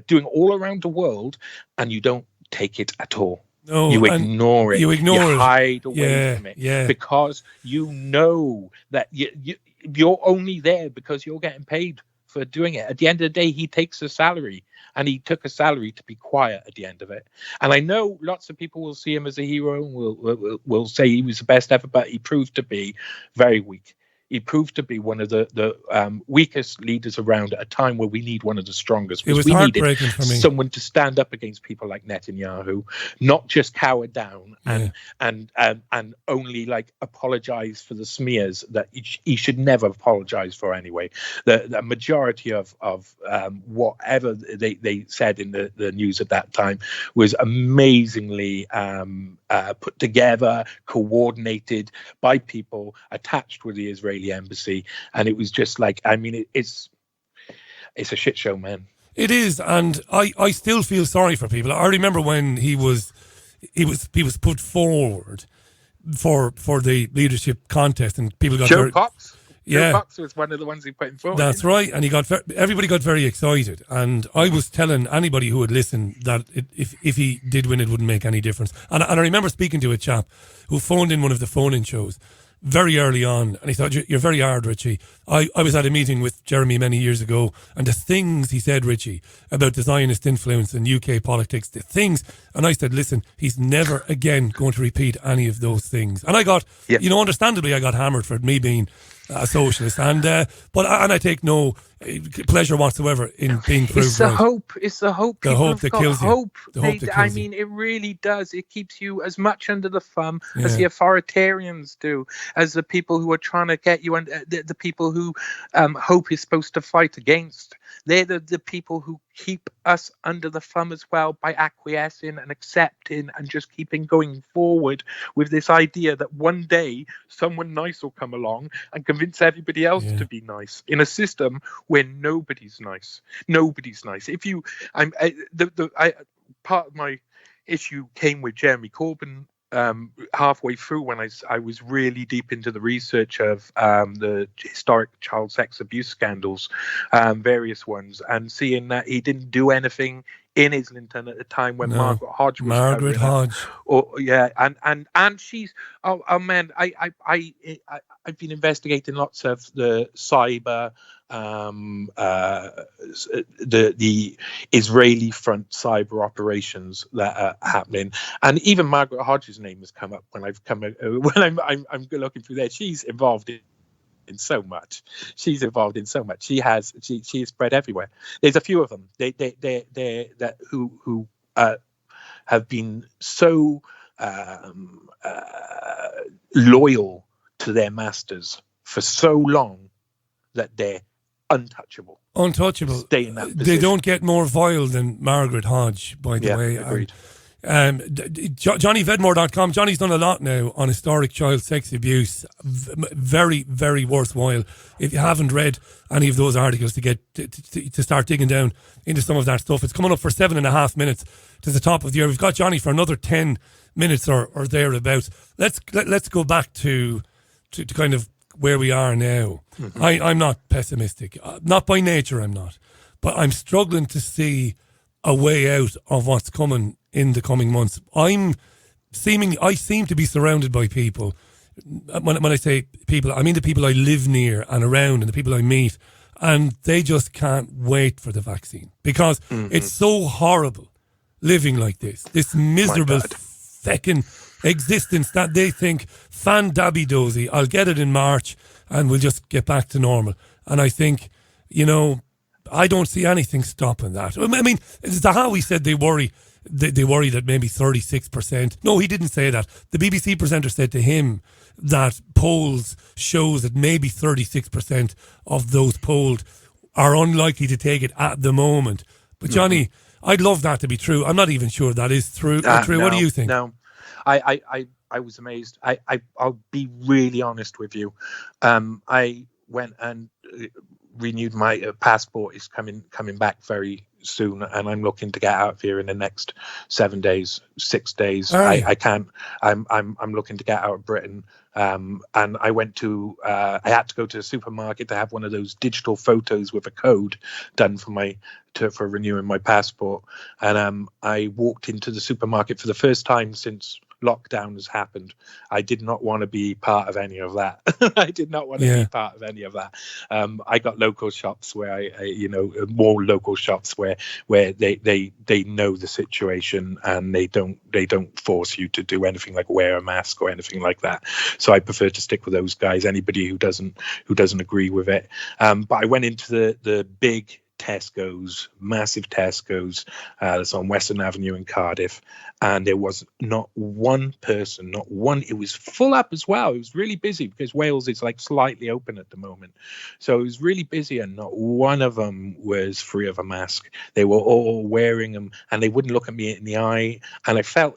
doing all around the world, and you don't take it at all. No, you ignore it. You hide away from it because you know that you're only there because you're getting paid for doing it. At the end of the day, he takes a salary, and he took a salary to be quiet at the end of it. And I know lots of people will see him as a hero and will say he was the best ever, but he proved to be very weak. He proved to be one of the weakest leaders around at a time where we need one of the strongest. It was heartbreaking for me. Someone to stand up against people like Netanyahu, not just cower down and only like apologize for the smears that he should never apologize for anyway. The majority of whatever they said in the news at that time was amazingly put together, coordinated by people attached with the Israeli embassy, and it was just like, I mean, it's a shit show, man. It is, and I still feel sorry for people. I remember when he was put forward for the leadership contest, and people got Joe Cox. Yeah, Joe Cox was one of the ones he put in forward. That's right, and everybody got very excited. And I was telling anybody who would listen that if he did win, it wouldn't make any difference. And I remember speaking to a chap who phoned in one of the phone-in shows very early on, and he thought, you're very hard, Richie. I was at a meeting with Jeremy many years ago, and the things he said, Richie, about the Zionist influence in UK politics, the things, and I said, listen, he's never again going to repeat any of those things. And I got, understandably, I got hammered for me being a socialist, and I take no pleasure whatsoever in being proved It's the right. hope. It's the hope. The hope that kills you. Hope. The hope that kills I you. mean, it really does. It keeps you as much under the thumb as the authoritarians do, as the people who are trying to get you, and the people who hope is supposed to fight against. They're the people who keep us under the thumb as well by acquiescing and accepting and just keeping going forward with this idea that one day someone nice will come along and convince everybody else to be nice in a system where nobody's nice. Nobody's nice. If you, part of my issue came with Jeremy Corbyn halfway through when I was really deep into the research of the historic child sex abuse scandals, various ones, and seeing that he didn't do anything in Islington at the time when Margaret Hodge was and she's man, I've been investigating lots of the cyber the Israeli front cyber operations that are happening, and even Margaret Hodge's name has come up when I'm looking through there. She's involved in so much. She's involved in so much. She is spread everywhere. There's a few of them. They who have been so loyal to their masters for so long that they're untouchable. Stay in that position. They don't get more vile than Margaret Hodge, by the way. Agreed. JohnnyVedmore.com. Johnny's done a lot now on historic child sex abuse. Very, very worthwhile. If you haven't read any of those articles to get to start digging down into some of that stuff. It's coming up for 7.5 minutes to the top of the hour. We've got Johnny for another 10 minutes or thereabouts. Let's go back to kind of where we are now. Mm-hmm. I'm not pessimistic. Not by nature, I'm not. But I'm struggling to see a way out of what's coming in the coming months. I seem to be surrounded by people. When I say people, I mean the people I live near and around and the people I meet, and they just can't wait for the vaccine because it's so horrible living like this miserable feckin' existence that they think, fan dabby dozy, I'll get it in March and we'll just get back to normal. And I think, I don't see anything stopping that. I mean, Zahawi said they worry that maybe 36%. No, he didn't say that. The BBC presenter said to him that polls shows that maybe 36% of those polled are unlikely to take it at the moment. But Johnny, I'd love that to be true. I'm not even sure that is true. No, what do you think? No, I was amazed. I'll be really honest with you. I went and renewed my passport. Is coming back very soon, and I'm looking to get out of here in the next 7 days, 6 days. Right. I can't. I'm looking to get out of Britain. And I went to. I had to go to the supermarket to have one of those digital photos with a code done for renewing my passport. And I walked into the supermarket for the first time since lockdown has happened. I did not want to be part of any of that. I did not want to be part of any of that. I got local shops where more local shops where they know the situation and they don't force you to do anything like wear a mask or anything like that. So I prefer to stick with those guys. Anybody who doesn't agree with it. But I went into the big Tesco's, massive Tesco's that's on Western Avenue in Cardiff, and there was not one person, not one. It was full up as well. It was really busy because Wales is like slightly open at the moment, so it was really busy, and not one of them was free of a mask. They were all wearing them, and they wouldn't look at me in the eye, and it felt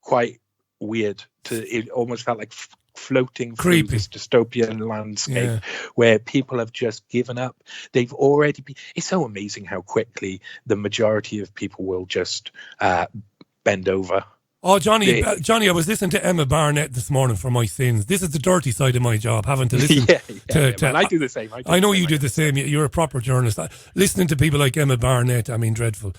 quite weird. It almost felt like floating through this dystopian landscape where people have just given up. They've already been. It's so amazing how quickly the majority of people will just bend over. Oh, Johnny, I was listening to Emma Barnett this morning for my sins. This is the dirty side of my job, having to listen to I do the same. I know you do the same. You're a proper journalist. Listening to people like Emma Barnett, I mean, dreadful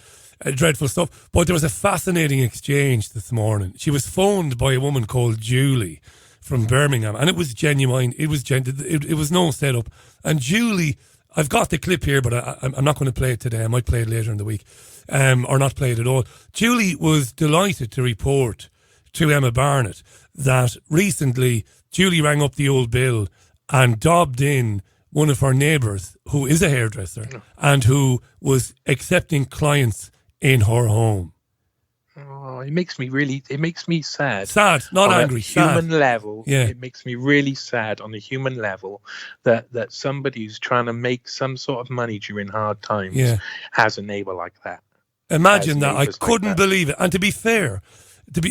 stuff. But there was a fascinating exchange this morning. She was phoned by a woman called Julie from Birmingham, and it was genuine. It was no setup. And Julie, I've got the clip here, but I'm not going to play it today. I might play it later in the week, or not play it at all. Julie was delighted to report to Emma Barnett that recently Julie rang up the old bill and dobbed in one of her neighbours who is a hairdresser and who was accepting clients in her home. Oh, it makes me sad. Sad, not on angry. A human sad. level, it makes me really sad on a human level that somebody who's trying to make some sort of money during hard times has a neighbour like that. Imagine that. I couldn't believe it. And to be fair,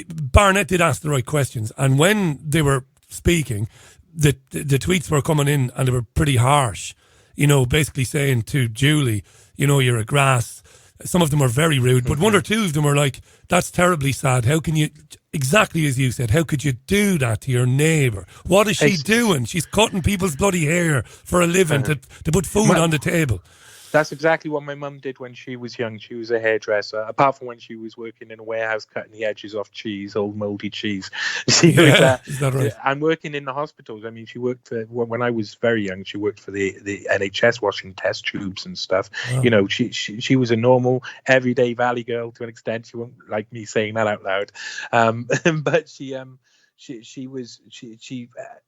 Barnett did ask the right questions. And when they were speaking, the tweets were coming in and they were pretty harsh. Basically saying to Julie, you're a grass. Some of them are very rude, but one or two of them are like, that's terribly sad. How can you, exactly as you said, how could you do that to your neighbour? What is she doing? She's cutting people's bloody hair for a living to put food on the table. That's exactly what my mum did when she was young. She was a hairdresser, apart from when she was working in a warehouse cutting the edges off cheese, old mouldy cheese. She was, is that right? And working in the hospitals. I mean, she worked for, when I was very young, she worked for the NHS washing test tubes and stuff. Oh. She was a normal, everyday valley girl to an extent. She won't like me saying that out loud. But she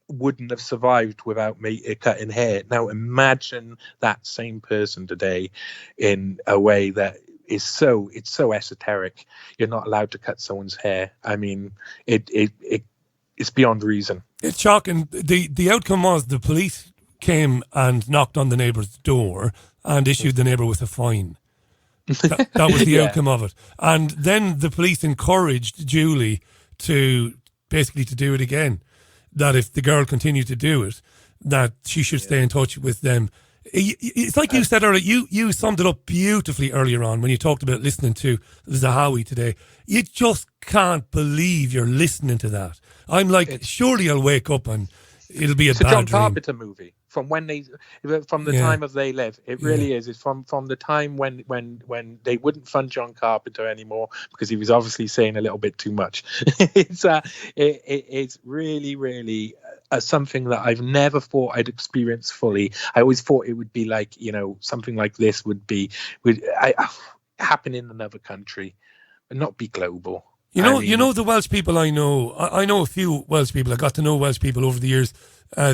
wouldn't have survived without me cutting hair. Now imagine that same person today in a way that is so esoteric. You're not allowed to cut someone's hair. I mean, it's beyond reason. It's shocking. The outcome was the police came and knocked on the neighbour's door and issued the neighbour with a fine. That was the Yeah. outcome of it. And then the police encouraged Julie to basically to do it again. That if the girl continued to do it, that she should stay in touch with them. It's like you said earlier, you summed it up beautifully earlier on when you talked about listening to Zahawi today. You just can't believe you're listening to that. I'm like, surely I'll wake up and it'll be a bad John dream. Carpenter movie from the time of They Live. It really is. It's from the time when they wouldn't fund John Carpenter anymore because he was obviously saying a little bit too much. It's really, really something that I've never thought I'd experience fully. I always thought it would be like, something like this would happen in another country, but not be global. You know the Welsh people I know. I know a few Welsh people. I got to know Welsh people over the years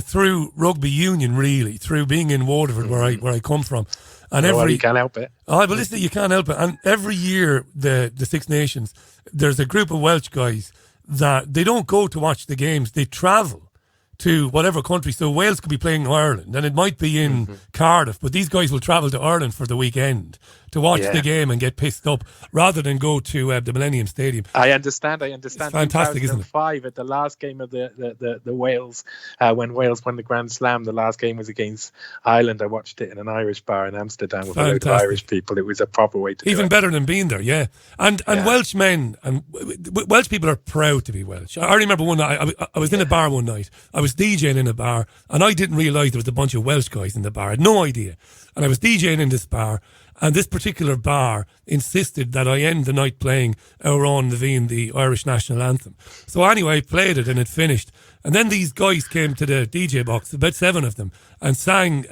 through rugby union, really, through being in Waterford, where I come from. And you can't help it. Oh, but listen, you can't help it. And every year, the Six Nations, there's a group of Welsh guys that they don't go to watch the games. They travel to whatever country. So Wales could be playing Ireland, and it might be in Cardiff, but these guys will travel to Ireland for the weekend to watch the game and get pissed up rather than go to the Millennium Stadium. I understand. It's fantastic, isn't it? 2005 at the last game of the Wales, when Wales won the Grand Slam, the last game was against Ireland. I watched it in an Irish bar in Amsterdam with a load of Irish people. It was a proper way to do it. Even better than being there, yeah. And Welsh men, and Welsh people are proud to be Welsh. I remember one night, I was in a bar one night. I was DJing in a bar, and I didn't realise there was a bunch of Welsh guys in the bar. I had no idea. And I was DJing in this bar, and this particular bar insisted that I end the night playing Our Own Naveen, the Irish national anthem. So anyway, I played it and it finished. And then these guys came to the DJ box, about 7 of them, and sang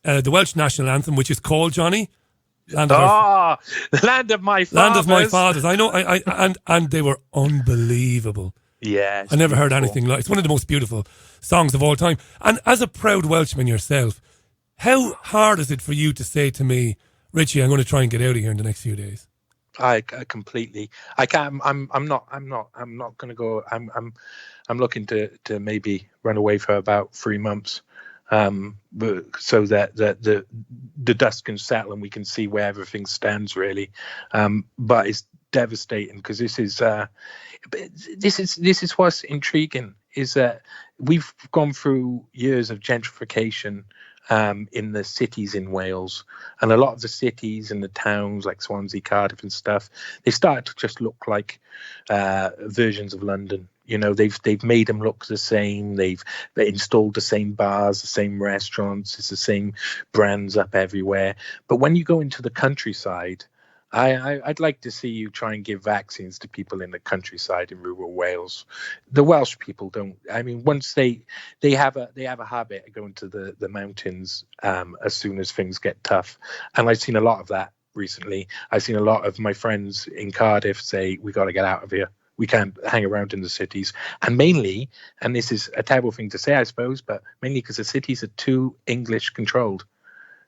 the Welsh national anthem, which is called, Johnny? Land of my fathers. Land of my fathers. I know, and they were unbelievable. Yeah. I never heard anything like it. It's one of the most beautiful songs of all time. And as a proud Welshman yourself, how hard is it for you to say to me, Richie, I'm going to try and get out of here in the next few days? I completely. I can't. I'm not going to go. I'm looking to maybe run away for about 3 months, so that the dust can settle and we can see where everything stands really. But it's devastating because this is what's intriguing, is that we've gone through years of gentrification in the cities in Wales, and a lot of the cities and the towns like Swansea, Cardiff and stuff, they started to just look like versions of London. They've made them look the same. They installed the same bars, the same restaurants. It's the same brands up everywhere. But when you go into the countryside, I'd like to see you try and give vaccines to people in the countryside in rural Wales. The Welsh people don't. I mean, once they have a habit of going to the mountains as soon as things get tough, and I've seen a lot of that recently. I've seen a lot of my friends in Cardiff say, "We got to get out of here. We can't hang around in the cities." And mainly, and this is a terrible thing to say, I suppose, but mainly because the cities are too English controlled.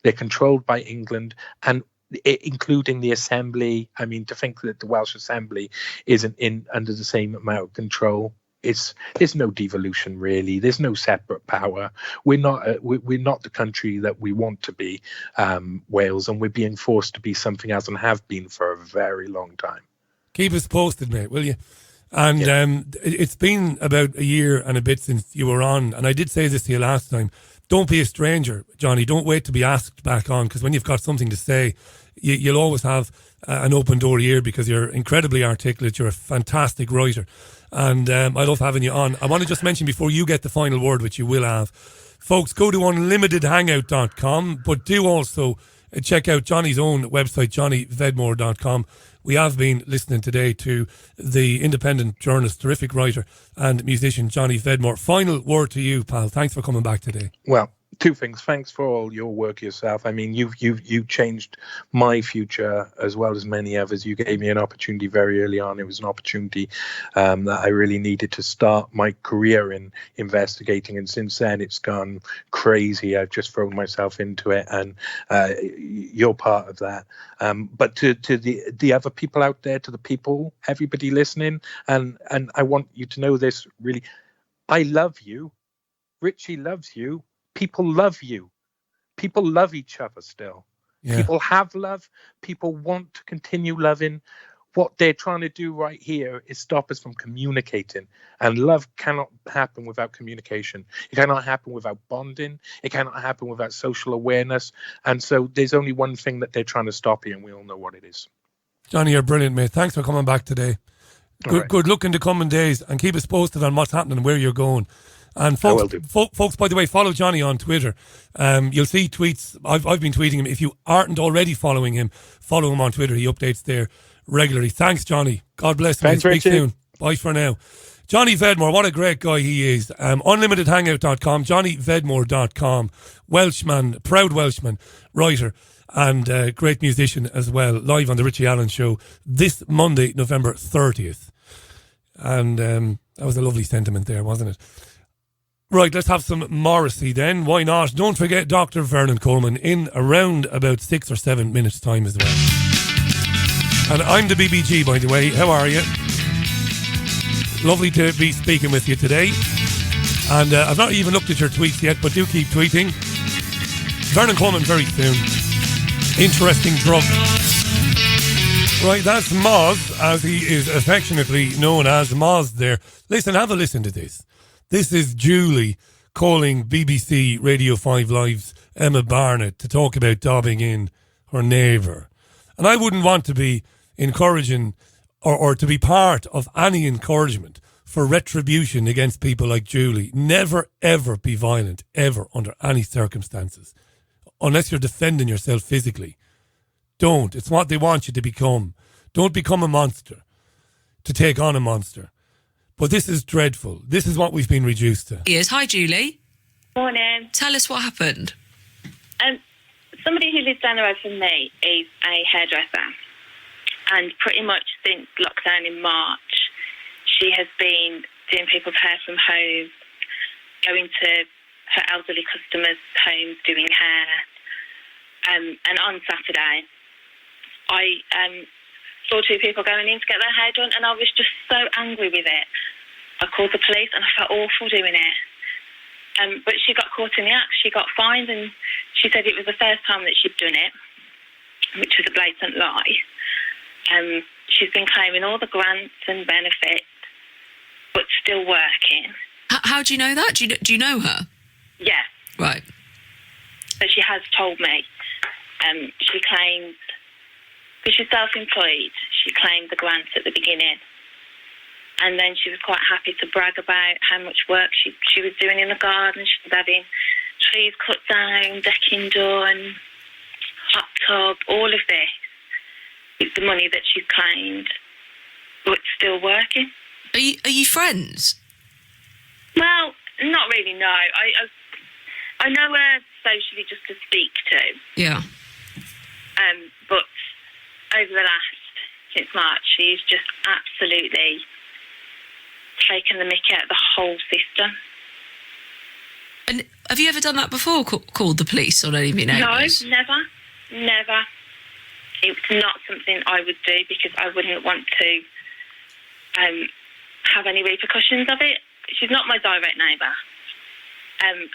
They're controlled by England, and including the Assembly. I mean, to think that the Welsh Assembly isn't under the same amount of control, there's no devolution really. There's no separate power. We're not the country that we want to be, Wales, and we're being forced to be something else and have been for a very long time. Keep us posted, mate, will you? And it's been about a year and a bit since you were on, and I did say this to you last time. Don't be a stranger, Johnny. Don't wait to be asked back on, because when you've got something to say, you'll always have an open door ear, because you're incredibly articulate. You're a fantastic writer. And I love having you on. I want to just mention before you get the final word, which you will have, folks, go to unlimitedhangout.com, but do also check out Johnny's own website, johnnyvedmore.com. We have been listening today to the independent journalist, terrific writer and musician, Johnny Vedmore. Final word to you, pal. Thanks for coming back today. Well, 2 things. Thanks for all your work yourself. I mean, you changed my future as well as many others. You gave me an opportunity very early on. It was an opportunity that I really needed to start my career in investigating. And since then, it's gone crazy. I've just thrown myself into it, and you're part of that. But to the other people out there, to the people, everybody listening, and I want you to know this really. I love you. Richie loves you. People love you. People love each other still. Yeah. People have love. People want to continue loving. What they're trying to do right here is stop us from communicating. And love cannot happen without communication. It cannot happen without bonding. It cannot happen without social awareness. And so there's only one thing that they're trying to stop here, and we all know what it is. Johnny, you're brilliant, mate. Thanks for coming back today. Good luck in the coming days, and keep us posted on what's happening and where you're going. And folks, folks, by the way, follow Johnny on Twitter. You'll see tweets. I've been tweeting him. If you aren't already following him, follow him on Twitter. He updates there regularly. Thanks, Johnny. God bless you. Speak soon. Bye for now. Johnny Vedmore, what a great guy he is. Unlimitedhangout.com, johnnyvedmore.com. Welshman, proud Welshman, writer, and great musician as well. Live on the Richie Allen Show this Monday, November 30th. And that was a lovely sentiment there, wasn't it? Right, let's have some Morrissey then. Why not? Don't forget Dr. Vernon Coleman in around about 6 or 7 minutes' time as well. And I'm the BBG, by the way. How are you? Lovely to be speaking with you today. And I've not even looked at your tweets yet, but do keep tweeting. Vernon Coleman very soon. Interesting drug. Right, that's Moz, as he is affectionately known as Moz there. Listen, have a listen to this. This is Julie calling BBC Radio 5 Live's Emma Barnett to talk about dobbing in her neighbour. And I wouldn't want to be encouraging or to be part of any encouragement for retribution against people like Julie. Never, ever be violent, ever, under any circumstances. Unless you're defending yourself physically. Don't. It's what they want you to become. Don't become a monster to take on a monster. But this is dreadful. This is what we've been reduced to. Yes. Hi, Julie. Morning. Tell us what happened. Somebody who lives down the road from me is a hairdresser. And pretty much since lockdown in March, she has been doing people's hair from home, going to her elderly customers' homes doing hair. And on Saturday, I saw two people going in to get their hair done, and I was just so angry with it. I called the police, and I felt awful doing it. But she got caught in the act. She got fined, and she said it was the first time that she'd done it, which was a blatant lie. She's been claiming all the grants and benefits, but still working. How do you know that? Do you know her? Yeah. Right. So she has told me. She claimed, because she's self-employed, she claimed the grants at the beginning. And then she was quite happy to brag about how much work she was doing in the garden. She was having trees cut down, decking done, hot tub, all of this. It's the money that she's claimed, but still working. Are you friends? Well, not really, no. I know her socially just to speak to. Yeah. But over the since March, she's just absolutely taken the mickey out of the whole system. And have you ever done that before, called the police on any of your neighbours? No, never. It's not something I would do because I wouldn't want to have any repercussions of it. She's not my direct neighbour.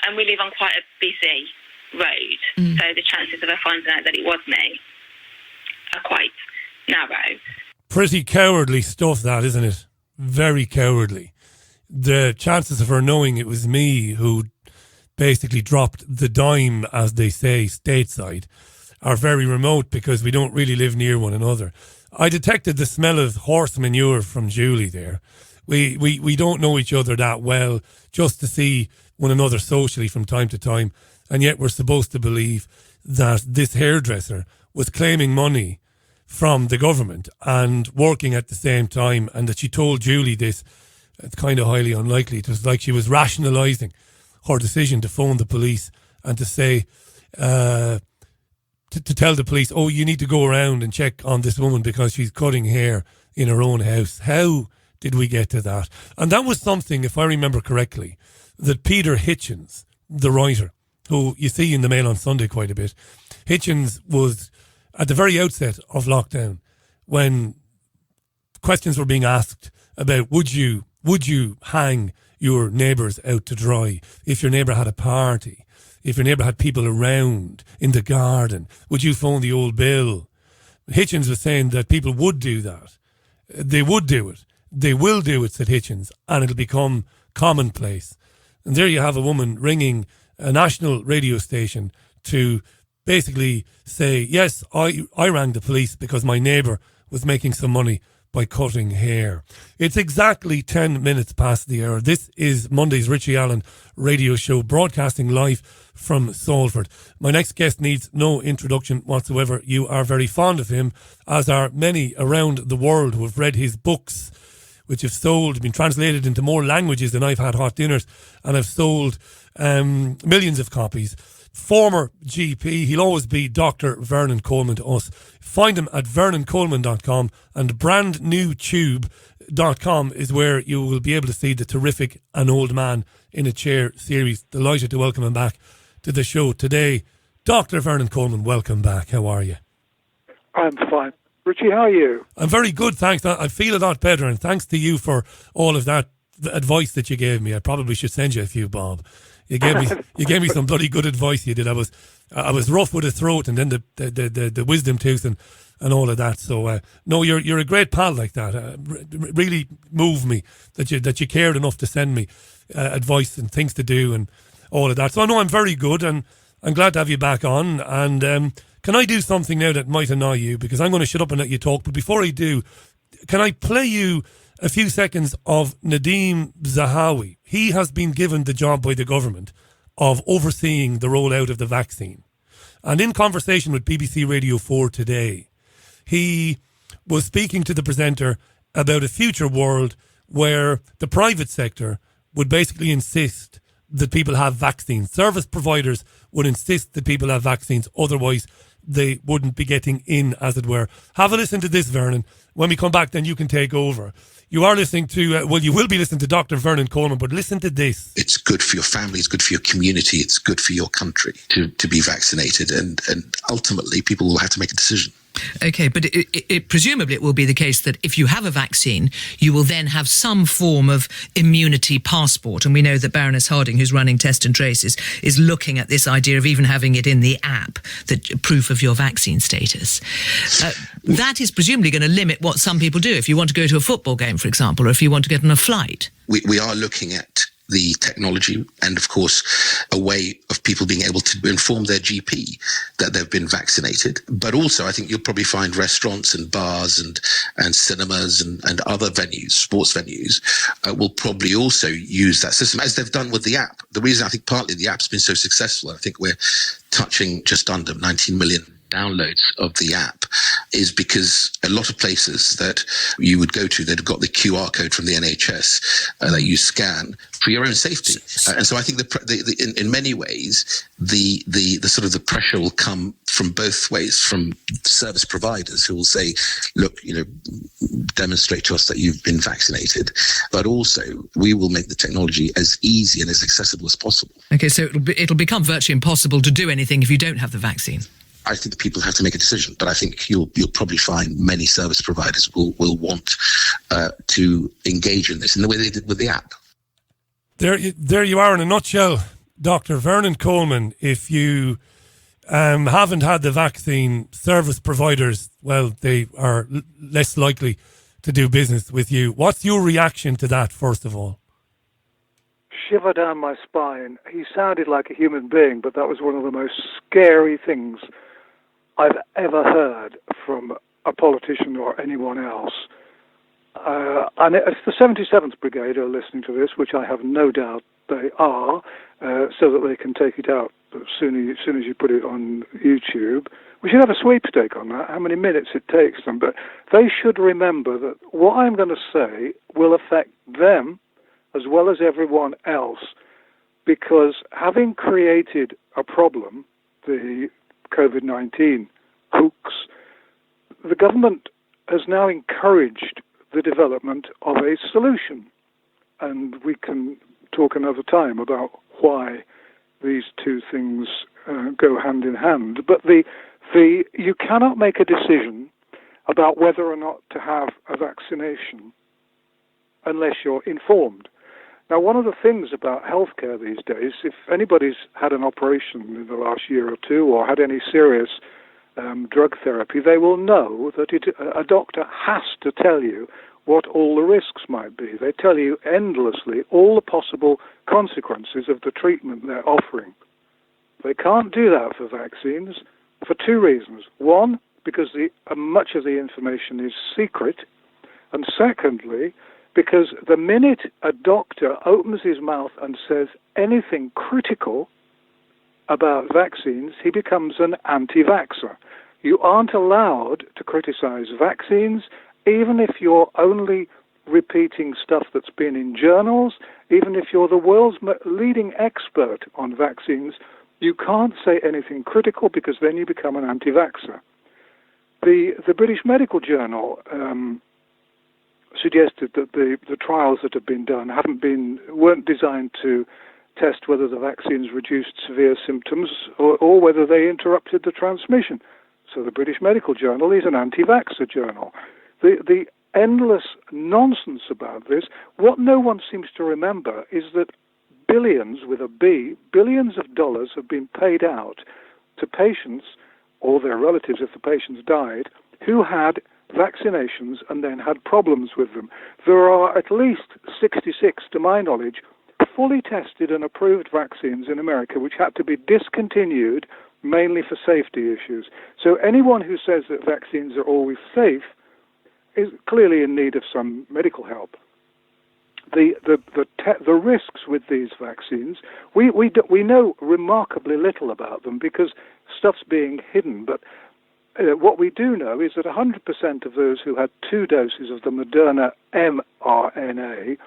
And we live on quite a busy road, so the chances of her finding out that it was me are quite narrow. Pretty cowardly stuff, that, isn't it? Very cowardly. The chances of her knowing it was me who basically dropped the dime, as they say, stateside, are very remote because we don't really live near one another. I detected the smell of horse manure from Julie there. We don't know each other that well, just to see one another socially from time to time, and yet we're supposed to believe that this hairdresser was claiming money from the government and working at the same time, and that she told Julie this. It's kind of highly unlikely. It was like she was rationalising her decision to phone the police and to say, to tell the police, oh, you need to go around and check on this woman because she's cutting hair in her own house. How did we get to that? And that was something, if I remember correctly, that Peter Hitchens, the writer, who you see in the Mail on Sunday quite a bit, Hitchens was at the very outset of lockdown, when questions were being asked about would you hang your neighbours out to dry if your neighbour had a party, if your neighbour had people around in the garden, would you phone the old Bill? Hitchens was saying that people would do that. They would do it. They will do it, said Hitchens, and it'll become commonplace. And there you have a woman ringing a national radio station to basically say, yes, I rang the police because my neighbour was making some money by cutting hair. It's exactly 10 minutes past the hour. This is Monday's Richie Allen radio show, broadcasting live from Salford. My next guest needs no introduction whatsoever. You are very fond of him, as are many around the world who have read his books, which have sold, been translated into more languages than I've had hot dinners, and have sold millions of copies. Former GP, he'll always be Dr. Vernon Coleman to us. Find him at vernoncoleman.com, and brandnewtube.com is where you will be able to see the terrific An Old Man in a Chair series. Delighted to welcome him back to the show today. Dr. Vernon Coleman, welcome back. How are you? I'm fine. Richie, how are you? I'm very good, thanks. I feel a lot better, and thanks to you for all of that advice that you gave me. I probably should send you a few, Bob. You gave me some bloody good advice. You did. I was rough with the throat, and then the wisdom tooth and all of that. So no, you're a great pal like that. Really moved me that you cared enough to send me advice and things to do and all of that. So I know I'm very good, and I'm glad to have you back on. And can I do something now that might annoy you, because I'm going to shut up and let you talk. But before I do, can I play you a few seconds of Nadeem Zahawi? He has been given the job by the government of overseeing the rollout of the vaccine. And in conversation with BBC Radio 4 today, he was speaking to the presenter about a future world where the private sector would basically insist that people have vaccines. Service providers would insist that people have vaccines, otherwise they wouldn't be getting in, as it were. Have a listen to this, Vernon. When we come back, then you can take over. You are listening to, you will be listening to Dr. Vernon Coleman, but listen to this. It's good for your family, it's good for your community, it's good for your country to be vaccinated, and ultimately people will have to make a decision. Okay, but it presumably it will be the case that if you have a vaccine, you will then have some form of immunity passport. And we know that Baroness Harding, who's running Test and Trace, is looking at this idea of even having it in the app, that proof of your vaccine status. That is presumably going to limit what some people do if you want to go to a football game, for example, or if you want to get on a flight. We are looking at the technology and, of course, a way of people being able to inform their GP that they've been vaccinated. But also, I think you'll probably find restaurants and bars and cinemas and other venues, sports venues, will probably also use that system, as they've done with the app. The reason I think partly the app's been so successful, I think we're touching just under 19 million downloads of the app, is because a lot of places that you would go to, they've got the QR code from the NHS that you scan for your own safety. And so I think in many ways, the sort of the pressure will come from both ways, from service providers who will say, look, demonstrate to us that you've been vaccinated, but also we will make the technology as easy and as accessible as possible. Okay, so it'll become virtually impossible to do anything if you don't have the vaccine. I think people have to make a decision, but I think you'll probably find many service providers will want to engage in this in the way they did with the app. There you are in a nutshell, Dr. Vernon Coleman. If you haven't had the vaccine, service providers, well, they are less likely to do business with you. What's your reaction to that, first of all? Shiver down my spine. He sounded like a human being, but that was one of the most scary things I've ever heard from a politician or anyone else. And it's the 77th Brigade who are listening to this, which I have no doubt they are, so that they can take it out as soon as you put it on YouTube. We should have a sweepstake on that, how many minutes it takes them. But they should remember that what I'm going to say will affect them as well as everyone else, because having created a problem, the COVID-19 hoax, the government has now encouraged the development of a solution. And we can talk another time about why these two things go hand in hand. But you cannot make a decision about whether or not to have a vaccination unless you're informed. Now, one of the things about healthcare these days, if anybody's had an operation in the last year or two or had any serious drug therapy, they will know that a doctor has to tell you what all the risks might be. They tell you endlessly all the possible consequences of the treatment they're offering. They can't do that for vaccines for two reasons. One, because much of the information is secret, and secondly, because the minute a doctor opens his mouth and says anything critical about vaccines, he becomes an anti-vaxxer. You aren't allowed to criticize vaccines, even if you're only repeating stuff that's been in journals, even if you're the world's leading expert on vaccines, you can't say anything critical because then you become an anti-vaxxer. The British Medical Journal suggested that the trials that have been done weren't designed to test whether the vaccines reduced severe symptoms or whether they interrupted the transmission. So the British Medical Journal is an anti-vaxxer journal. The endless nonsense about this, what no one seems to remember is that billions, with a B, billions of dollars have been paid out to patients or their relatives if the patients died, who had vaccinations and then had problems with them. There are at least 66, to my knowledge, fully tested and approved vaccines in America which had to be discontinued mainly for safety issues. So anyone who says that vaccines are always safe is clearly in need of some medical help. The risks with these vaccines, we know remarkably little about them because stuff's being hidden, but what we do know is that 100% of those who had 2 doses of the Moderna mRNA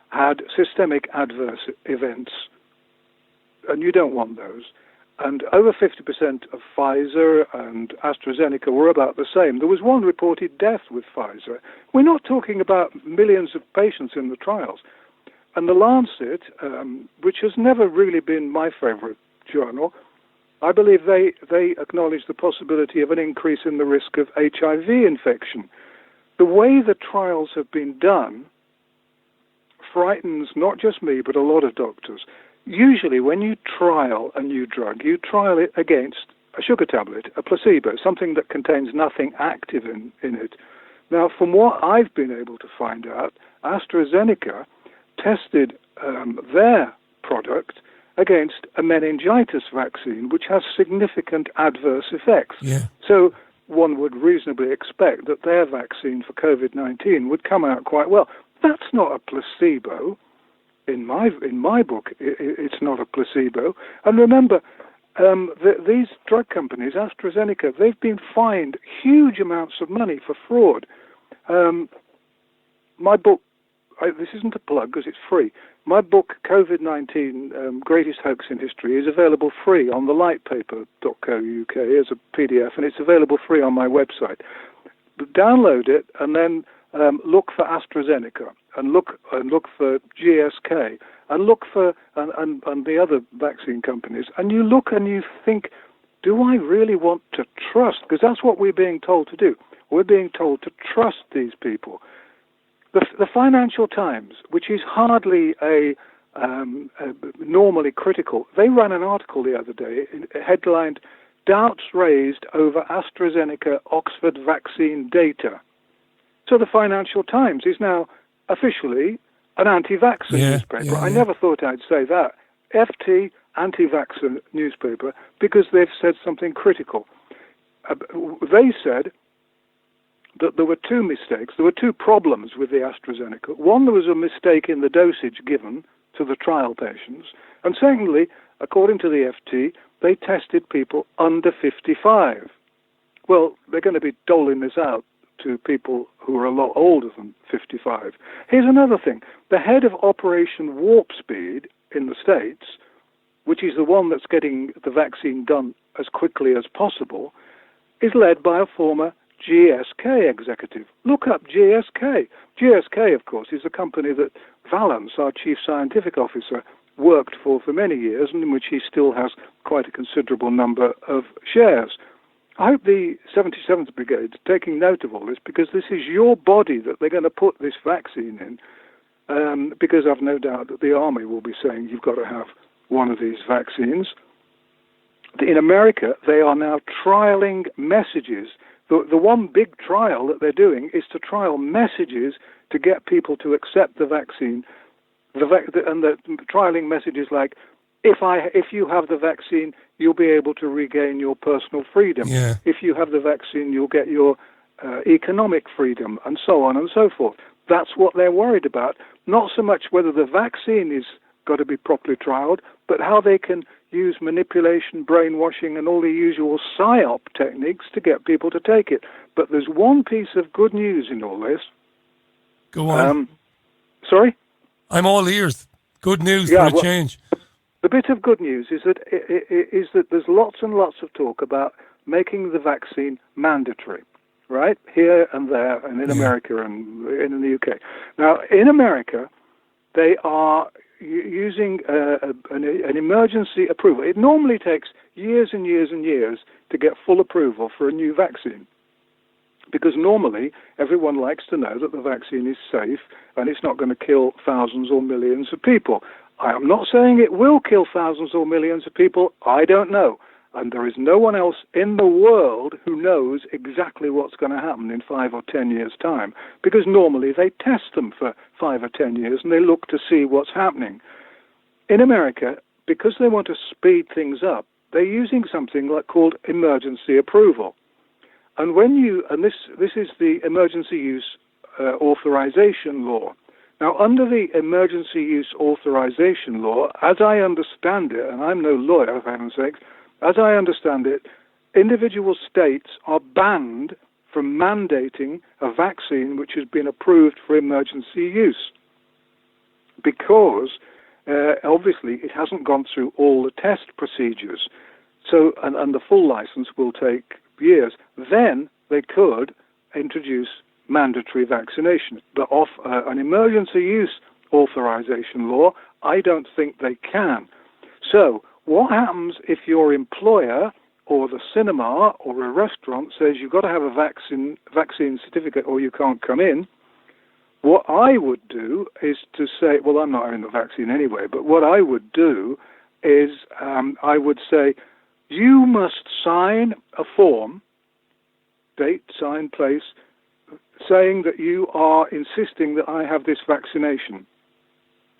had systemic adverse events, and you don't want those. And over 50% of Pfizer and AstraZeneca were about the same. There was one reported death with Pfizer. We're not talking about millions of patients in the trials. And The Lancet, which has never really been my favorite journal, I believe they acknowledge the possibility of an increase in the risk of HIV infection. The way the trials have been done frightens not just me, but a lot of doctors. Usually when you trial a new drug, you trial it against a sugar tablet, a placebo, something that contains nothing active in it. Now, from what I've been able to find out, AstraZeneca tested their product against a meningitis vaccine, which has significant adverse effects. Yeah. So one would reasonably expect that their vaccine for COVID-19 would come out quite well. That's not a placebo. In my book, it's not a placebo. And remember, these drug companies, AstraZeneca, they've been fined huge amounts of money for fraud. My book, this isn't a plug because it's free. My book, COVID-19, Greatest Hoax in History, is available free on thelightpaper.co.uk as a PDF, and it's available free on my website. Download it and then look for AstraZeneca and look for GSK and look for and the other vaccine companies, and you look and you think, do I really want to trust? Because that's what we're being told to do. We're being told to trust these people. The Financial Times, which is hardly normally critical, they ran an article the other day headlined "Doubts Raised Over AstraZeneca Oxford Vaccine Data." So the Financial Times is now officially an anti-vaxxer newspaper. Yeah. I never thought I'd say that. FT, anti-vaxxer newspaper, because they've said something critical. They said that there were 2 mistakes. There were 2 problems with the AstraZeneca. One, there was a mistake in the dosage given to the trial patients. And secondly, according to the FT, they tested people under 55. Well, they're going to be doling this out to people who are a lot older than 55. Here's another thing. The head of Operation Warp Speed in the States, which is the one that's getting the vaccine done as quickly as possible, is led by a former GSK executive. Look up GSK. GSK, of course, is a company that Valance, our chief scientific officer, worked for many years, and in which he still has quite a considerable number of shares. I hope the 77th Brigade is taking note of all this, because this is your body that they're going to put this vaccine in. because I've no doubt that the army will be saying you've got to have one of these vaccines. In America, they are now trialing messages. The one big trial that they're doing is to trial messages to get people to accept the vaccine. And the trialing messages like, if you have the vaccine, you'll be able to regain your personal freedom. Yeah. If you have the vaccine, you'll get your economic freedom, and so on and so forth. That's what they're worried about. Not so much whether the vaccine is got to be properly trialed, but how they can use manipulation, brainwashing, and all the usual psyop techniques to get people to take it. But there's one piece of good news in all this. Go on. Sorry? I'm all ears. Good news for a change. The bit of good news is that there's lots and lots of talk about making the vaccine mandatory, right? Here and there, and in America and in the UK. Now, in America, they are using an emergency approval. It normally takes years and years and years to get full approval for a new vaccine, because normally everyone likes to know that the vaccine is safe and it's not going to kill thousands or millions of people. I am not saying it will kill thousands or millions of people. I don't know. And there is no one else in the world who knows exactly what's going to happen in 5 or 10 years' time, because normally they test them for 5 or 10 years and they look to see what's happening. In America, because they want to speed things up, they're using something called emergency approval. And this is the emergency use authorization law. Now, under the emergency use authorization law, as I understand it, and I'm no lawyer, for heaven's sakes, as I understand it, individual states are banned from mandating a vaccine which has been approved for emergency use, because obviously it hasn't gone through all the test procedures. So, and the full license will take years. Then they could introduce mandatory vaccination. But off an emergency use authorization law, I don't think they can. So what happens if your employer or the cinema or a restaurant says you've got to have a vaccine certificate or you can't come in? What I would do is to say, well, I'm not having the vaccine anyway, but what I would do is I would say, you must sign a form, date, sign, place, saying that you are insisting that I have this vaccination.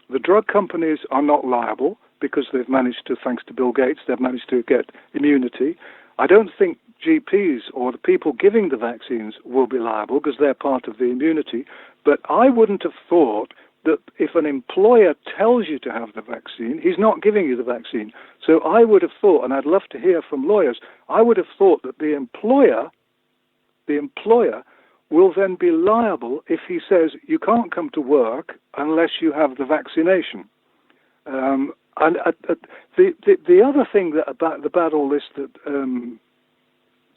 The drug companies are not liable because they've managed to, thanks to Bill Gates, they've managed to get immunity. I don't think GPs or the people giving the vaccines will be liable because they're part of the immunity. But I wouldn't have thought that if an employer tells you to have the vaccine, he's not giving you the vaccine. So I would have thought, and I'd love to hear from lawyers, I would have thought that the employer will then be liable if he says you can't come to work unless you have the vaccination. And the other thing that about all this that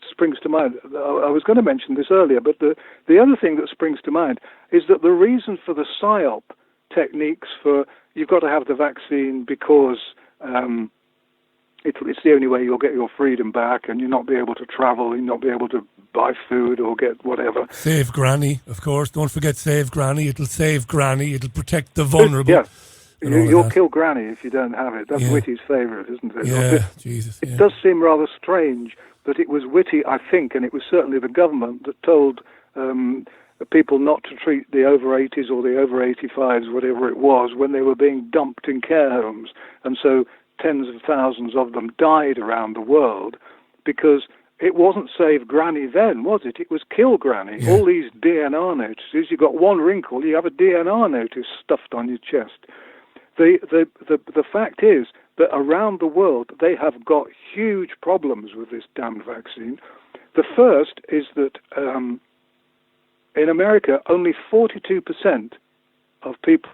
springs to mind, I was going to mention this earlier, but the other thing that springs to mind is that the reason for the PSYOP techniques for you've got to have the vaccine because it's the only way you'll get your freedom back and you'll not be able to travel, you'll not be able to buy food or get whatever. Save Granny, of course. Don't forget Save Granny. It'll save Granny. It'll protect the vulnerable. Yeah. You'll kill Granny if you don't have it. That's Whitty's favourite, isn't it? Yeah, Jesus. It does seem rather strange that it was Whitty, I think, and it was certainly the government that told people not to treat the over 80s or the over 85s, whatever it was, when they were being dumped in care homes. And so tens of thousands of them died around the world because it wasn't Save Granny then, was it? It was Kill Granny. Yeah. All these DNR notices, you got one wrinkle, you have a DNR notice stuffed on your chest. The fact is that around the world they have got huge problems with this damned vaccine. The first is that in America only 42% of people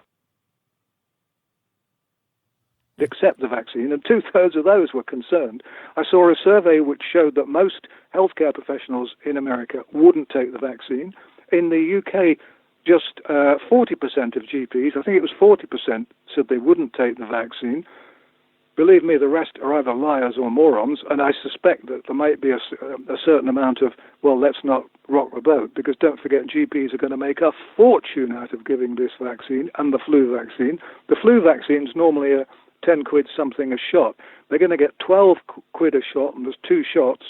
accept the vaccine, and 2/3 of those were concerned. I saw a survey which showed that most healthcare professionals in America wouldn't take the vaccine. In the UK, just 40% of GPs, I think it was 40%, said they wouldn't take the vaccine. Believe me, the rest are either liars or morons, and I suspect that there might be a certain amount of, well, let's not rock the boat, because don't forget GPs are going to make a fortune out of giving this vaccine and the flu vaccine. The flu vaccine's normally a 10 quid something a shot. They're going to get 12 quid a shot, and there's 2 shots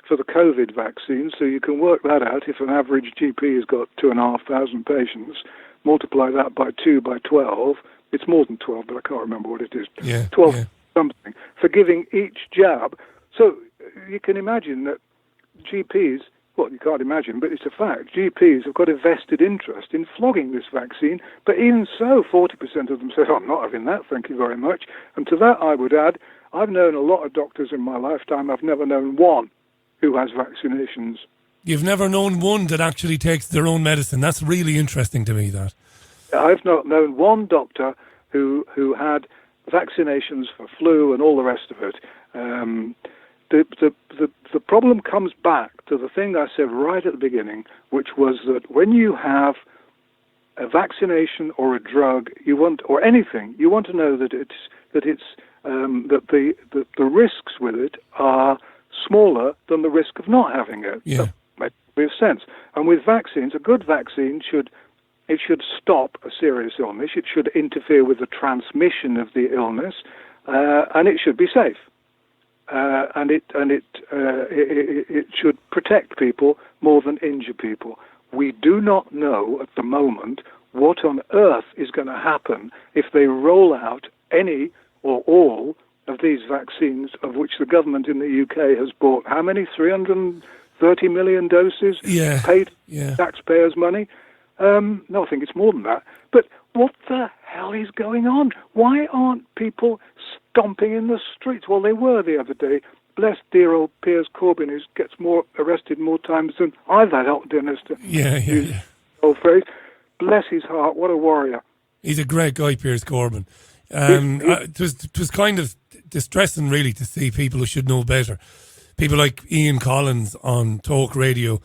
for the COVID vaccine, so you can work that out. If an average GP has got 2,500 patients, multiply that by 2 by 12, it's more than 12, but I can't remember what it is. 12 something for giving each jab. So you can imagine that GPs, well, you can't imagine, but it's a fact, GPs have got a vested interest in flogging this vaccine, but even so, 40% of them said, I'm not having that, thank you very much. And to that I would add, I've known a lot of doctors in my lifetime, I've never known one who has vaccinations. You've never known one that actually takes their own medicine. That's really interesting to me, that. I've not known one doctor who had vaccinations for flu and all the rest of it. The problem comes back to the thing I said right at the beginning, which was that when you have a vaccination or a drug, you want, or anything, you want to know that the risks with it are smaller than the risk of not having it. Yeah. That makes sense. And with vaccines, a good vaccine should stop a serious illness. It should interfere with the transmission of the illness, and it should be safe. And it should protect people more than injure people. We do not know at the moment what on earth is going to happen if they roll out any or all of these vaccines, of which the government in the UK has bought how many? 330 million doses? Paid taxpayers' money? No, I think it's more than that. But what the hell is going on? Why aren't people stomping in the streets? Well, they were the other day. Bless dear old Piers Corbyn, who gets arrested more times than I've had out dinners to use old phrase. Bless his heart, what a warrior. He's a great guy, Piers Corbyn. It was kind of distressing, really, to see people who should know better. People like Ian Collins on talk radio,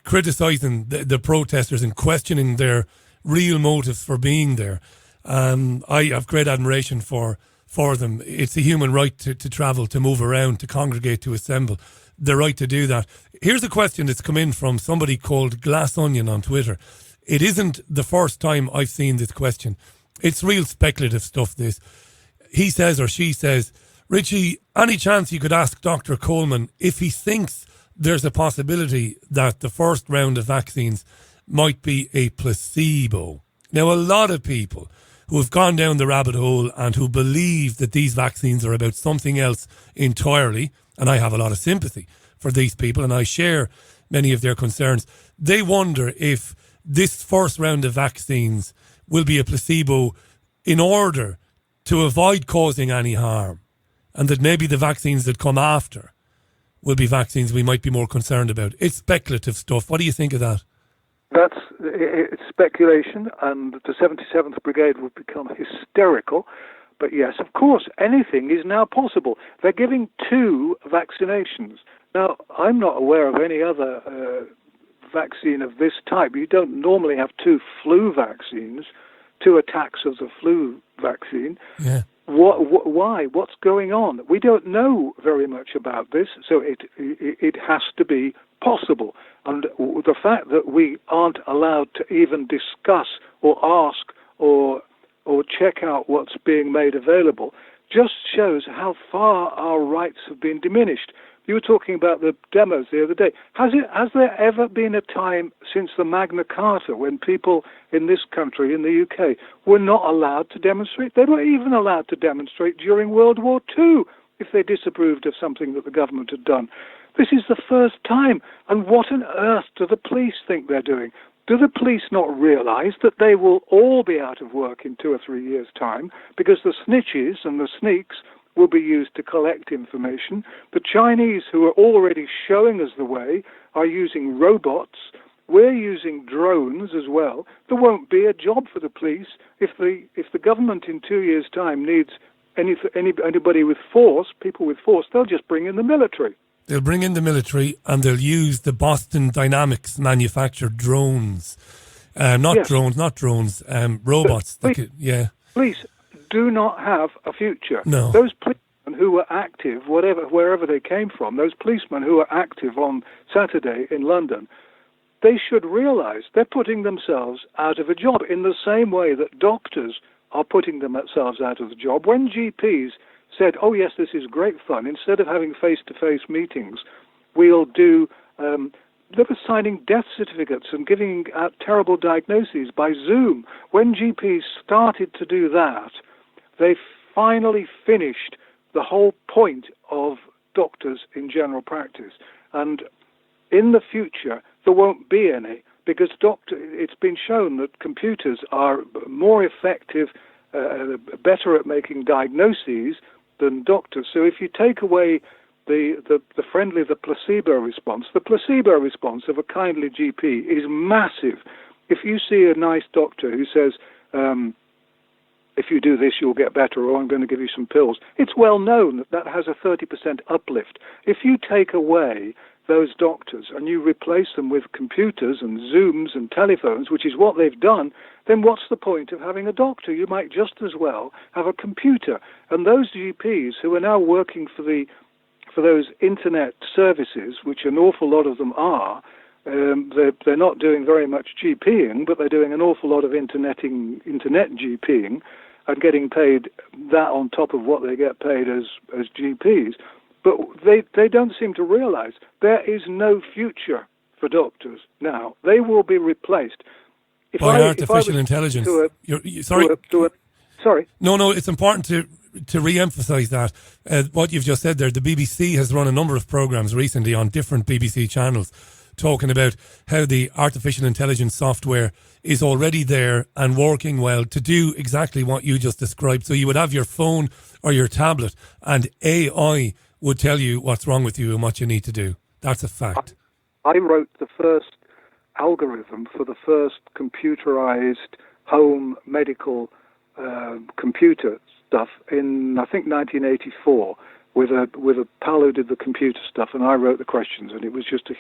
criticising the protesters and questioning their real motives for being there. I have great admiration for them. It's a human right to travel, to move around, to congregate, to assemble. The right to do that. Here's a question that's come in from somebody called Glass Onion on Twitter. It isn't the first time I've seen this question. It's real speculative stuff, this. He says, or she says, Richie, any chance you could ask Dr. Coleman if he thinks there's a possibility that the first round of vaccines might be a placebo? Now, a lot of people who have gone down the rabbit hole and who believe that these vaccines are about something else entirely, and I have a lot of sympathy for these people and I share many of their concerns, they wonder if this first round of vaccines will be a placebo in order to avoid causing any harm, and that maybe the vaccines that come after will be vaccines we might be more concerned about. It's speculative stuff. What do you think of that? It's speculation, and the 77th Brigade will become hysterical. But yes, of course, anything is now possible. They're giving 2 vaccinations. Now, I'm not aware of any other vaccine of this type. You don't normally have 2 flu vaccines, 2 attacks of the flu vaccine. Yeah. Why? What's going on? We don't know very much about this, so it has to be possible. And the fact that we aren't allowed to even discuss or ask or check out what's being made available just shows how far our rights have been diminished. You were talking about the demos the other day. Has there ever been a time since the Magna Carta when people in this country, in the UK, were not allowed to demonstrate? They were even allowed to demonstrate during World War II if they disapproved of something that the government had done. This is the first time. And what on earth do the police think they're doing? Do the police not realise that they will all be out of work in 2 or 3 years' time because the snitches and the sneaks will be used to collect information? The Chinese, who are already showing us the way, are using robots. We're using drones as well. There won't be a job for the police if the government in 2 years' time needs anybody with force, people with force. They'll just bring in the military. They'll bring in the military and they'll use the Boston Dynamics manufactured drones. Robots. Please, do not have a future. No. Those policemen who were active, wherever they came from, those policemen who were active on Saturday in London, they should realise they're putting themselves out of a job in the same way that doctors are putting themselves out of the job. When GPs said, oh yes, this is great fun, instead of having face-to-face meetings, we'll do... they were signing death certificates and giving out terrible diagnoses by Zoom. When GPs started to do that, they finally finished the whole point of doctors in general practice. And in the future, there won't be any, because it's been shown that computers are more effective, better at making diagnoses than doctors. So if you take away the placebo response of a kindly GP is massive. If you see a nice doctor who says, if you do this, you'll get better, or I'm going to give you some pills, it's well known that has a 30% uplift. If you take away those doctors and you replace them with computers and Zooms and telephones, which is what they've done, then what's the point of having a doctor? You might just as well have a computer. And those GPs who are now working for those internet services, which an awful lot of them are, they're not doing very much GPing, but they're doing an awful lot of internet GPing and getting paid that on top of what they get paid as GPs. But they don't seem to realize there is no future for doctors now. They will be replaced. By artificial intelligence. Sorry? No, it's important to re-emphasise that. What you've just said there, the BBC has run a number of programmes recently on different BBC channels talking about how the artificial intelligence software is already there and working well to do exactly what you just described. So you would have your phone or your tablet and AI would tell you what's wrong with you and what you need to do. That's a fact. I wrote the first algorithm for the first computerized home medical computer stuff in, I think, 1984 with a pal who did the computer stuff, and I wrote the questions, and it was just a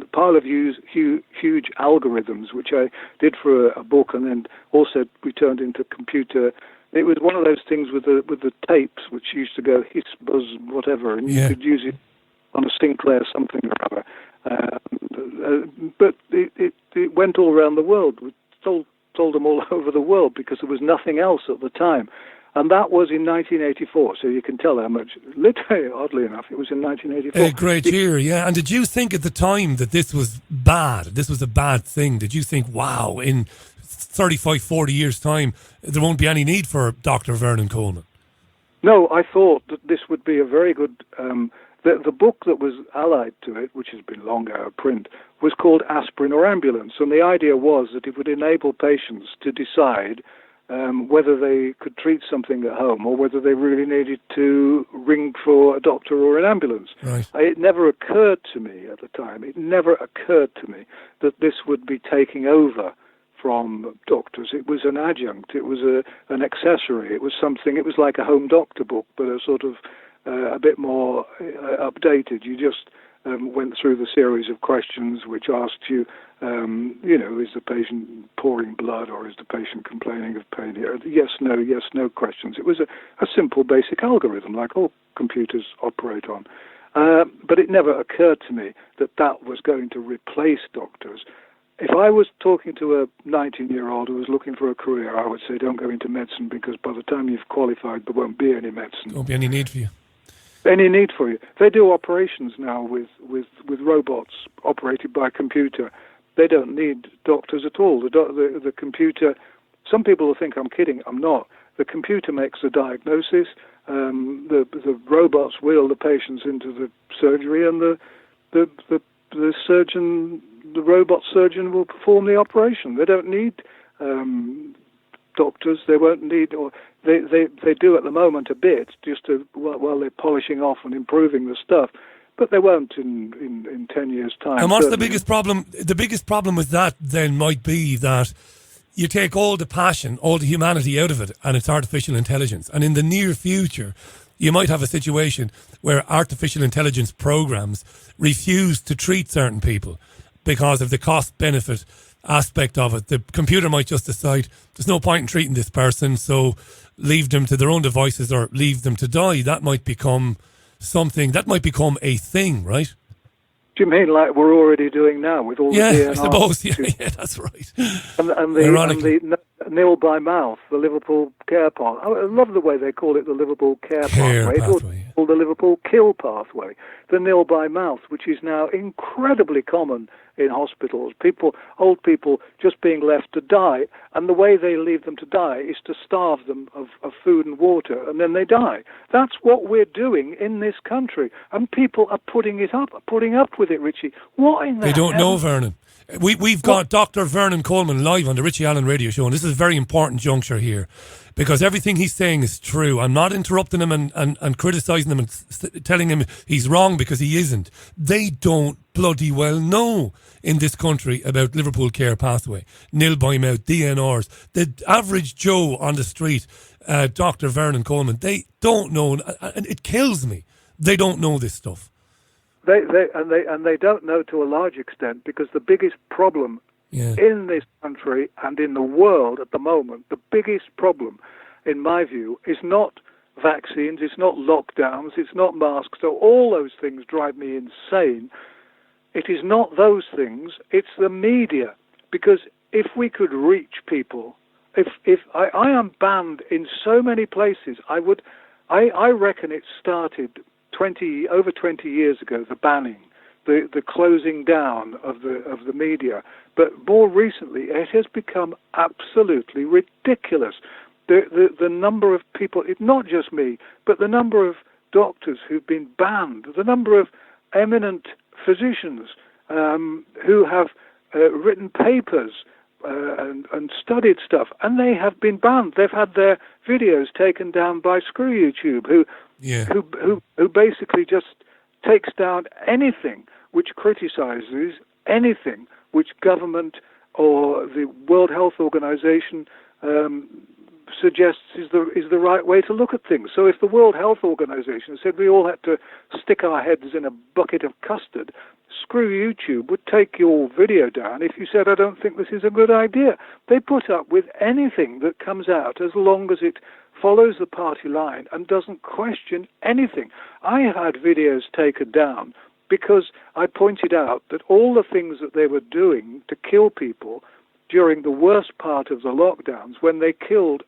pile of huge algorithms, which I did for a book, and then also we turned into computer. It was one of those things with the tapes, which used to go hiss, buzz, whatever, and you could use it on a Sinclair something or other. But it went all around the world. We sold them all over the world because there was nothing else at the time. And that was in 1984, so you can tell how much, literally, oddly enough, it was in 1984. A great year, yeah. And did you think at the time that this was bad, this was a bad thing? Did you think, wow, in 35, 40 years' time, there won't be any need for Dr. Vernon Coleman? No, I thought that this would be a very good... The book that was allied to it, which has been long out of print, was called Aspirin or Ambulance. And the idea was that it would enable patients to decide whether they could treat something at home or whether they really needed to ring for a doctor or an ambulance. Right. It never occurred to me at the time, that this would be taking over from doctors. It was an adjunct, it was an accessory, it was something, it was like a home doctor book, but a sort of a bit more updated. You just went through the series of questions which asked you, is the patient pouring blood or is the patient complaining of pain here? Yes, no questions. It was a simple basic algorithm like all computers operate on. But it never occurred to me that was going to replace doctors. If I was talking to a 19-year-old who was looking for a career, I would say don't go into medicine because by the time you've qualified, there won't be any medicine. There won't be any need for you. Any need for you. They do operations now with robots operated by computer. They don't need doctors at all. The computer, some people will think I'm kidding. I'm not. The computer makes the diagnosis. The robots wheel the patients into the surgery, and the surgeon, the robot surgeon, will perform the operation. They don't need doctors. They won't need, or they do at the moment a bit, just while they're polishing off and improving the stuff. But they won't in 10 years' time. And what's the biggest problem? The biggest problem with that then might be that you take all the passion, all the humanity out of it, and it's artificial intelligence. And in the near future, you might have a situation where artificial intelligence programs refuse to treat certain people because of the cost benefit aspect of it. The computer might just decide there's no point in treating this person, so leave them to their own devices or leave them to die. That might become something, that might become a thing, right? Do you mean like we're already doing now with all the DNR? I suppose. Yeah, that's right. And the nil by mouth, the Liverpool care pathway. I love the way they call it the Liverpool care pathway. It's called the Liverpool kill pathway. The nil by mouth, which is now incredibly common in hospitals. Old people just being left to die, and the way they leave them to die is to starve them of food and water, and then they die. That's what we're doing in this country, and people are putting up with it, Richie. What in the They don't hell? know, Vernon. We've got Dr. Vernon Coleman live on the Richie Allen radio show, and this is a very important juncture here, because everything he's saying is true. I'm not interrupting him and criticising him and telling him he's wrong, because he isn't. They don't bloody well know in this country about Liverpool Care Pathway, nil by mouth, DNRs. The average Joe on the street, Dr. Vernon Coleman, they don't know, and it kills me. They don't know this stuff. They don't know to a large extent, because the biggest problem in this country and in the world at the moment, the biggest problem, in my view, is not vaccines, it's not lockdowns, it's not masks. So all those things drive me insane. It is not those things, it's the media. Because if we could reach people, if I am banned in so many places, I reckon it started over 20 years ago, the banning, the closing down of the media. But more recently, it has become absolutely ridiculous. The number of people, not just me, but the number of doctors who've been banned, the number of eminent physicians who have written papers and studied stuff, and they have been banned. They've had their videos taken down by Screw YouTube, who basically just takes down anything which criticizes anything which government or the World Health Organization suggests is the right way to look at things. So if the World Health Organization said we all had to stick our heads in a bucket of custard, Screw YouTube would take your video down if you said, I don't think this is a good idea. They put up with anything that comes out as long as it follows the party line and doesn't question anything. I had videos taken down because I pointed out that all the things that they were doing to kill people during the worst part of the lockdowns, when they killed,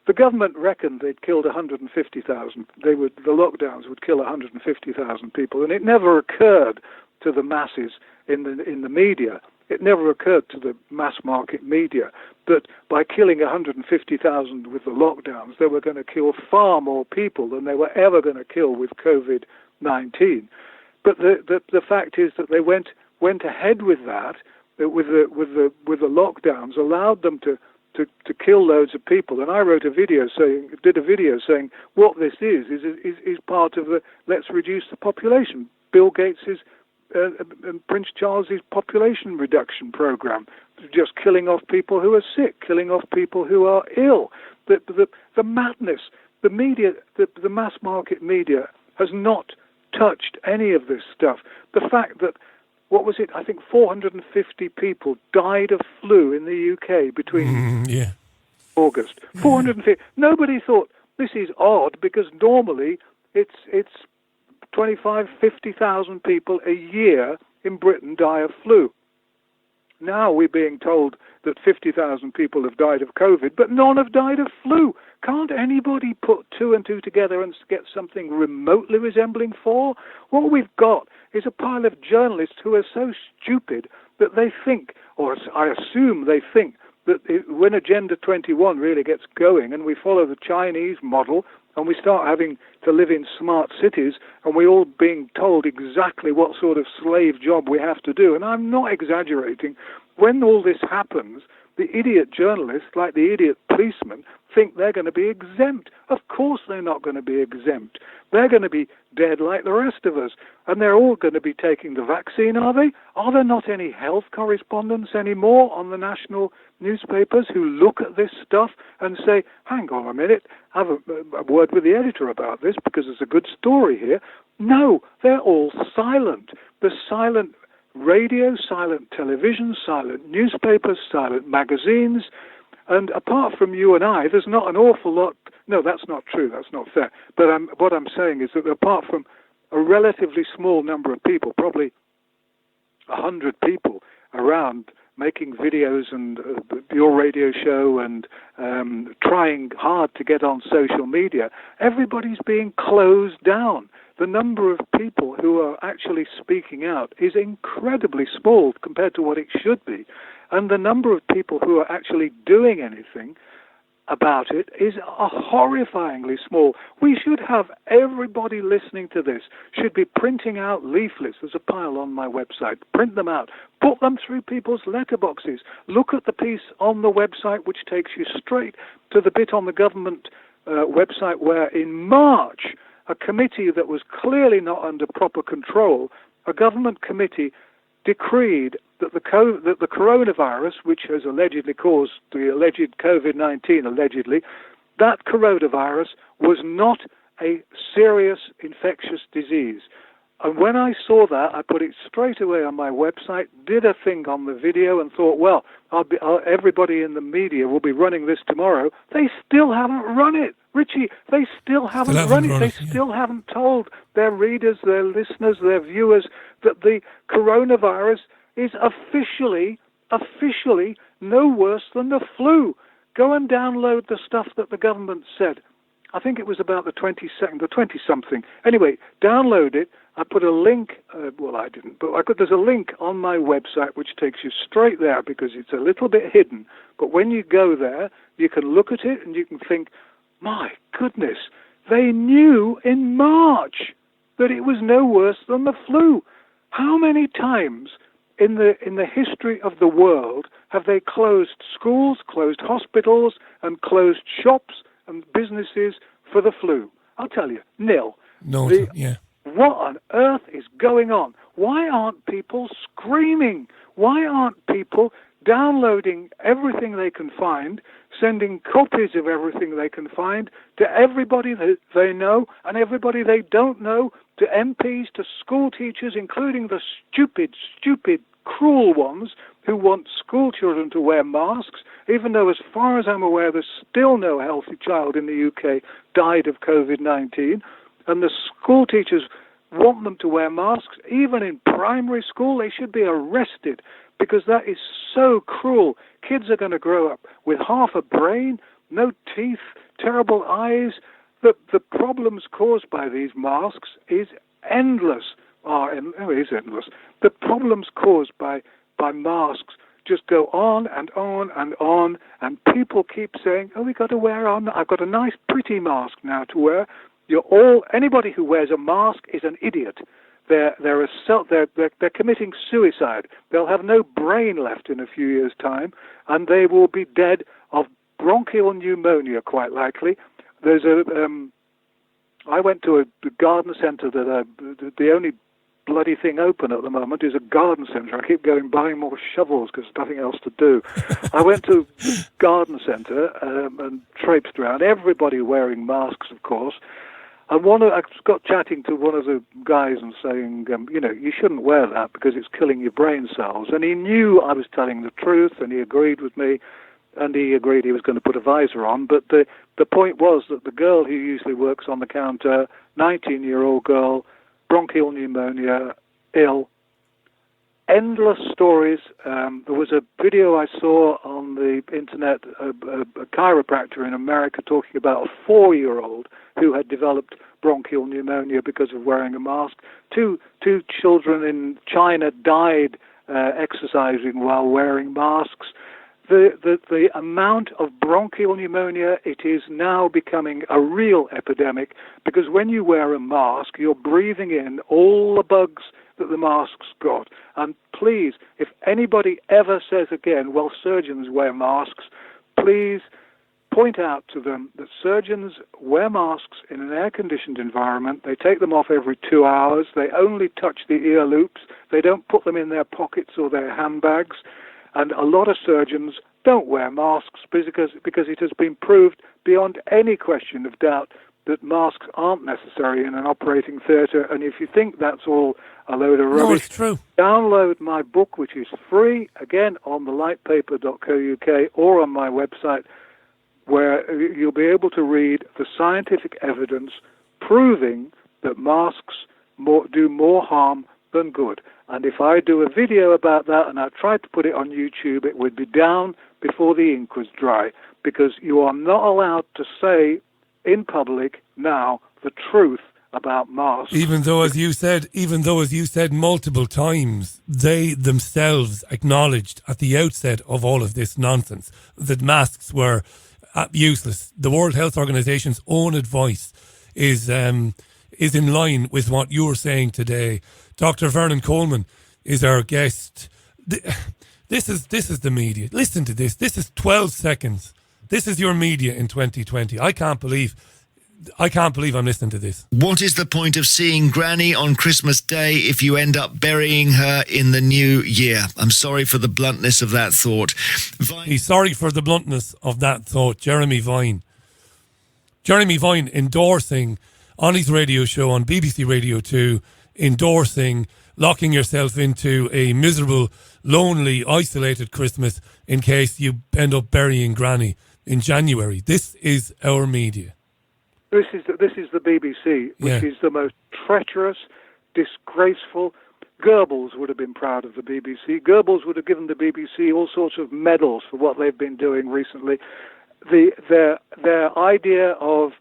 the government reckoned they'd killed 150,000. The lockdowns would kill 150,000 people, and it never occurred to the masses in the media. It never occurred to the mass market media that by killing 150,000 with the lockdowns, they were going to kill far more people than they were ever going to kill with COVID-19. But the fact is that they went ahead with that, with the lockdowns, allowed them to kill loads of people. And I did a video saying what this is part of the let's reduce the population. Bill Gates's and Prince Charles's population reduction program, just killing off people who are sick, killing off people who are ill. The madness, the media, the mass market media has not touched any of this stuff. The fact that, what was it? I think 450 people died of flu in the UK between August. 450. Nobody thought this is odd, because normally it's 25, 50,000 people a year in Britain die of flu. Now we're being told that 50,000 people have died of COVID, but none have died of flu. Can't anybody put two and two together and get something remotely resembling four? What we've got is a pile of journalists who are so stupid that they think, or I assume they think, that when Agenda 21 really gets going and we follow the Chinese model and we start having to live in smart cities and we're all being told exactly what sort of slave job we have to do, and I'm not exaggerating, when all this happens, the idiot journalists, like the idiot policemen, think they're going to be exempt. Of course they're not going to be exempt. They're going to be dead like the rest of us. And they're all going to be taking the vaccine, are they? Are there not any health correspondents anymore on the national newspapers who look at this stuff and say, hang on a minute, have a word with the editor about this because there's a good story here? No, they're all silent. The silent radio, silent television, silent newspapers, silent magazines. And apart from you and I, there's not an awful lot. No, that's not true. That's not fair. But what I'm saying is that apart from a relatively small number of people, probably 100 people around making videos and your radio show and trying hard to get on social media, everybody's being closed down. The number of people who are actually speaking out is incredibly small compared to what it should be. And the number of people who are actually doing anything about it is horrifyingly small. We should have everybody listening to this should be printing out leaflets. There's a pile on my website. Print them out. Put them through people's letterboxes. Look at the piece on the website which takes you straight to the bit on the government website where in March a committee that was clearly not under proper control, a government committee decreed that the coronavirus, which has allegedly caused the alleged COVID-19, allegedly, that coronavirus was not a serious infectious disease. And when I saw that, I put it straight away on my website, did a thing on the video, and thought, well, everybody in the media will be running this tomorrow. They still haven't run it. Richie, they still haven't run it. They still haven't told their readers, their listeners, their viewers that the coronavirus is officially no worse than the flu. Go and download the stuff that the government said. I think it was about the 22nd, the 20-something. Anyway, download it. I put a link, well, I didn't, but there's a link on my website which takes you straight there because it's a little bit hidden. But when you go there, you can look at it and you can think, my goodness, they knew in March that it was no worse than the flu. How many times in the history of the world have they closed schools, closed hospitals, and closed shops and businesses for the flu? I'll tell you, nil. No, yeah. What on earth is going on? Why aren't people screaming? Why aren't people downloading everything they can find, sending copies of everything they can find to everybody that they know and everybody they don't know, to MPs, to school teachers, including the stupid, cruel ones who want school children to wear masks, even though, as far as I'm aware, there's still no healthy child in the UK died of COVID-19, and the school teachers want them to wear masks. Even in primary school, they should be arrested because that is so cruel. Kids are going to grow up with half a brain, no teeth, terrible eyes. The problems caused by these masks is endless. It is endless. The problems caused by masks just go on and on and on, and people keep saying, oh, we've got to wear on. I've got a nice, pretty mask now to wear. Anybody who wears a mask is an idiot. They're committing suicide. They'll have no brain left in a few years' time, and they will be dead of bronchial pneumonia, quite likely. I went to a garden centre that the only bloody thing open at the moment is a garden centre. I keep going buying more shovels because there's nothing else to do. I went to a garden centre and traipsed around, everybody wearing masks, of course. And I got chatting to one of the guys and saying, you shouldn't wear that because it's killing your brain cells. And he knew I was telling the truth, and he agreed with me, and he agreed he was going to put a visor on. But the point was that the girl who usually works on the counter, 19-year-old girl, bronchial pneumonia, ill, endless stories. There was a video I saw on the internet, a chiropractor in America talking about a 4-year-old who had developed bronchial pneumonia because of wearing a mask. Two children in China died exercising while wearing masks. The amount of bronchial pneumonia, it is now becoming a real epidemic because when you wear a mask, you're breathing in all the bugs that the mask's got. And please, if anybody ever says again, well, surgeons wear masks, please point out to them that surgeons wear masks in an air-conditioned environment. They take them off every 2 hours. They only touch the ear loops. They don't put them in their pockets or their handbags. And a lot of surgeons don't wear masks because it has been proved beyond any question of doubt that masks aren't necessary in an operating theatre. And if you think that's all a load of rubbish, no, it's true. Download my book, which is free, again, on the lightpaper.co.uk or on my website, where you'll be able to read the scientific evidence proving that masks do more harm than good. And if I do a video about that and I tried to put it on YouTube, it would be down before the ink was dry, because you are not allowed to say in public now the truth about masks. Even though, as you said multiple times, they themselves acknowledged at the outset of all of this nonsense that masks were useless. The World Health Organization's own advice is in line with what you're saying today. Dr. Vernon Coleman is our guest. This is the media. Listen to this. This is 12 seconds. This is your media in 2020. I can't believe I'm listening to this. What is the point of seeing Granny on Christmas Day if you end up burying her in the new year? I'm sorry for the bluntness of that thought. He's sorry for the bluntness of that thought. Jeremy Vine. Jeremy Vine endorsing on his radio show on BBC Radio 2, endorsing locking yourself into a miserable, lonely, isolated Christmas in case you end up burying Granny in January. This is our media. This is the BBC, which is the most treacherous, disgraceful. Goebbels would have been proud of the BBC. Goebbels would have given the BBC all sorts of medals for what they've been doing recently. Their idea of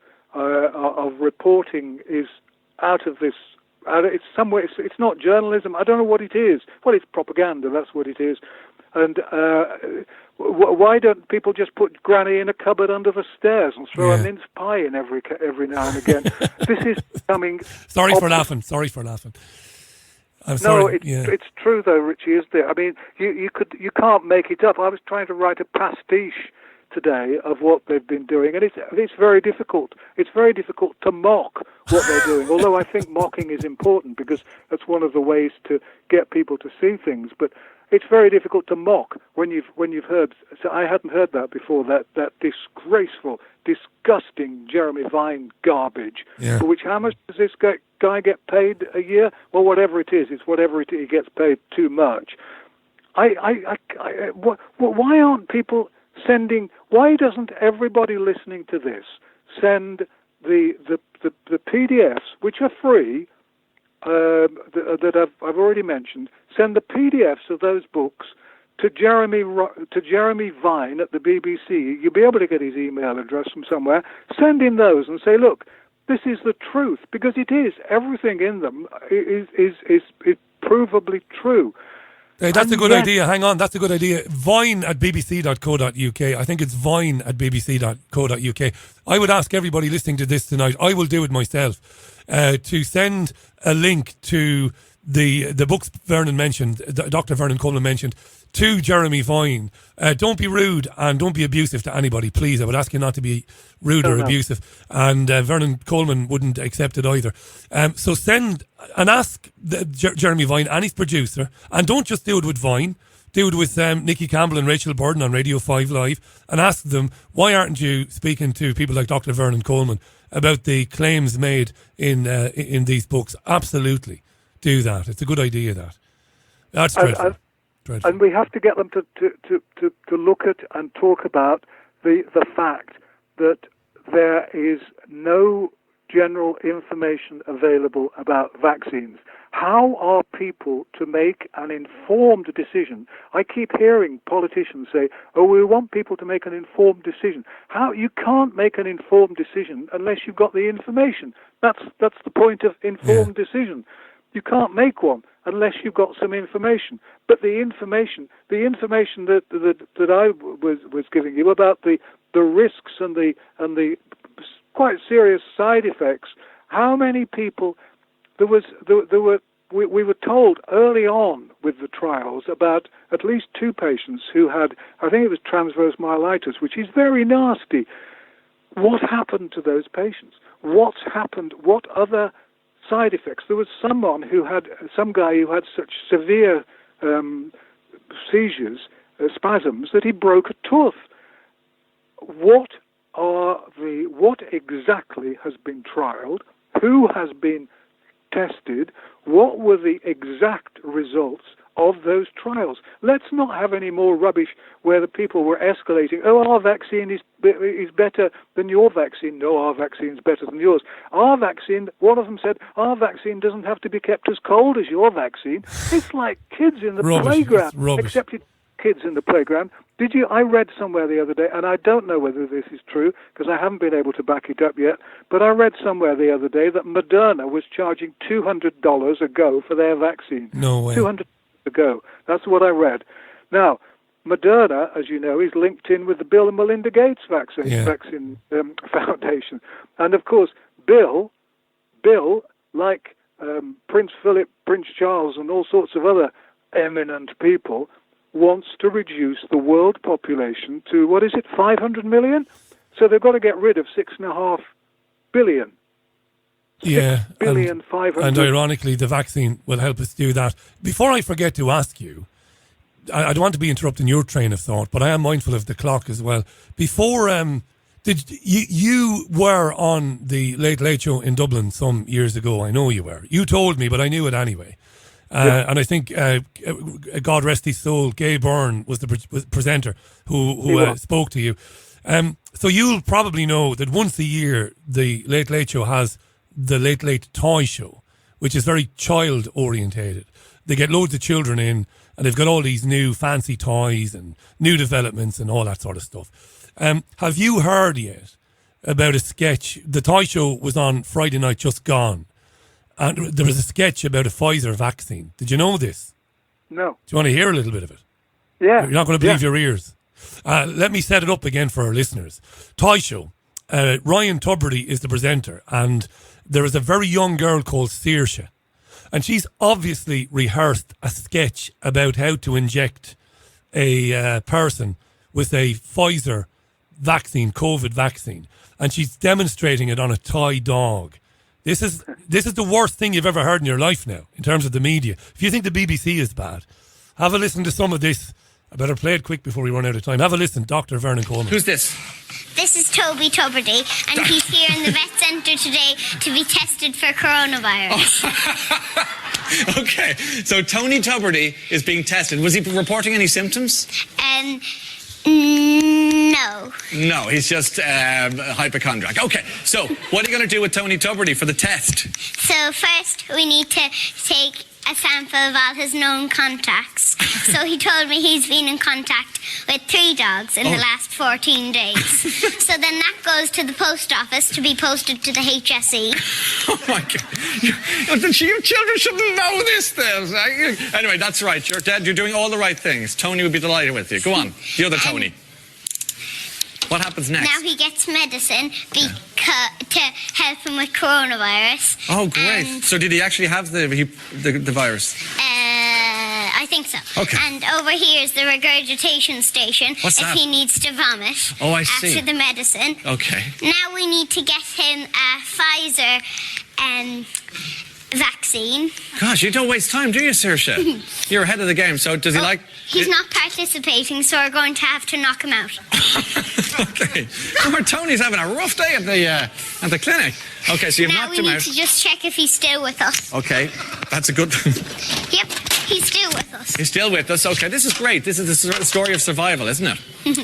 reporting is out of this. It's somewhere. It's not journalism. I don't know what it is. Well, it's propaganda. That's what it is. And why don't people just put Granny in a cupboard under the stairs and throw a mince pie in every now and again? This is becoming. Sorry for laughing. I'm sorry. No, it's true though, Richie, isn't it? I mean, you can't make it up. I was trying to write a pastiche today of what they've been doing, and it's very difficult. It's very difficult to mock what they're doing. Although I think mocking is important because that's one of the ways to get people to see things. But it's very difficult to mock when you've heard. So I hadn't heard that before. That disgraceful, disgusting Jeremy Vine garbage. Yeah. For which, how much does this guy get paid a year? Well, whatever it is, it's whatever it is. He gets paid too much. Why aren't people sending? Why doesn't everybody listening to this send the PDFs, which are free, that I've already mentioned? Send the PDFs of those books to Jeremy Vine at the BBC. You'll be able to get his email address from somewhere. Send in those and say, look, this is the truth, because it is. Everything in them is provably true. Hey, that's a good idea. Hang on, that's a good idea. Vine at bbc.co.uk. I think it's Vine at bbc.co.uk. I would ask everybody listening to this tonight, I will do it myself, to send a link to the books Vernon mentioned, Dr. Vernon Coleman mentioned, to Jeremy Vine. Don't be rude and don't be abusive to anybody, please. I would ask you not to be rude or abusive. And Vernon Coleman wouldn't accept it either. So send and ask Jeremy Vine and his producer, and don't just do it with Vine, do it with Nicky Campbell and Rachel Burden on Radio 5 Live, and ask them, why aren't you speaking to people like Dr. Vernon Coleman about the claims made in these books? Absolutely do that. It's a good idea, that. That's dreadful. And we have to get them to look at and talk about the fact that there is no general information available about vaccines. How are people to make an informed decision? I keep hearing politicians say, oh, we want people to make an informed decision. How? You can't make an informed decision unless you've got the information. That's the point of informed decision. You can't make one unless you've got some information. But the information that I was giving you about the risks and the quite serious side effects, how many people we were told early on with the trials about at least 2 patients who had, I think it was transverse myelitis, which is very nasty. What happened to those patients? What's happened? What other side effects? There was some guy who had such severe seizures, spasms, that he broke a tooth. What what exactly has been trialled, who has been tested, what were the exact results of those trials. Let's not have any more rubbish where the people were escalating, oh, our vaccine is better than your vaccine. No, our vaccine is better than yours. Our vaccine, one of them said, our vaccine doesn't have to be kept as cold as your vaccine. It's like kids in the playground, except kids in the playground. I read somewhere the other day, and I don't know whether this is true because I haven't been able to back it up yet, but I read somewhere the other day that Moderna was charging $200 a go for their vaccine. No way. $200 a go. That's what I read. Now, Moderna, as you know, is linked in with the Bill and Melinda Gates vaccine foundation. And of course, Bill, like Prince Philip, Prince Charles, and all sorts of other eminent people, wants to reduce the world population to, 500 million? So they've got to get rid of 6.5 billion. Yeah, 6 billion, 500. And ironically, the vaccine will help us do that. Before I forget to ask you, I don't want to be interrupting your train of thought, but I am mindful of the clock as well. Before, did you were on the Late Late Show in Dublin some years ago? I know you were. You told me, but I knew it anyway. And I think, God rest his soul, Gay Byrne was the presenter who spoke to you. So you'll probably know that once a year, the Late Late Show has the Late Late Toy Show, which is very child orientated. They get loads of children in, and they've got all these new fancy toys and new developments and all that sort of stuff. Have you heard yet about a sketch? The Toy Show was on Friday night just gone, and there was a sketch about a Pfizer vaccine. Did you know this? No. Do you want to hear a little bit of it? Yeah. You're not going to believe your ears. Let me set it up again for our listeners. Toy Show. Ryan Tubridy is the presenter, and there is a very young girl called Saoirse, and she's obviously rehearsed a sketch about how to inject a person with a Pfizer vaccine, COVID vaccine, and she's demonstrating it on a toy dog. This is the worst thing you've ever heard in your life now, in terms of the media. If you think the BBC is bad, have a listen to some of this. I better play it quick before we run out of time. Have a listen, Dr. Vernon Coleman. Who's this? This is Toby Tubridy, and he's here in the vet centre today to be tested for coronavirus. Oh. Okay, so Tony Tubridy is being tested. Was he reporting any symptoms? No. No, he's just a hypochondriac. Okay, so what are you going to do with Tony Tubridy for the test? So first we need to take a sample of all his known contacts. So he told me he's been in contact with 3 dogs in the last 14 days. So then that goes to the post office to be posted to the HSE. Oh my God. You children shouldn't know this, then. Anyway, that's right. You're doing all the right things. Tony would be delighted with you. Go on. The other Tony. What happens next? Now he gets medicine to help him with coronavirus. Oh, great. So did he actually have the virus? I think so. Okay. And over here is the regurgitation station. What's that? If he needs to vomit. Oh, I see. After the medicine. Okay. Now we need to get him a Pfizer vaccine. Gosh, you don't waste time, do you, Saoirse? You're ahead of the game. So does he like... He's not participating, so we're going to have to knock him out. Okay. Tony's having a rough day at the clinic. Okay, so you've knocked him out. Now we need to just check if he's still with us. Okay, that's a good thing. Yep, he's still with us. He's still with us. Okay, this is great. This is the story of survival, isn't it?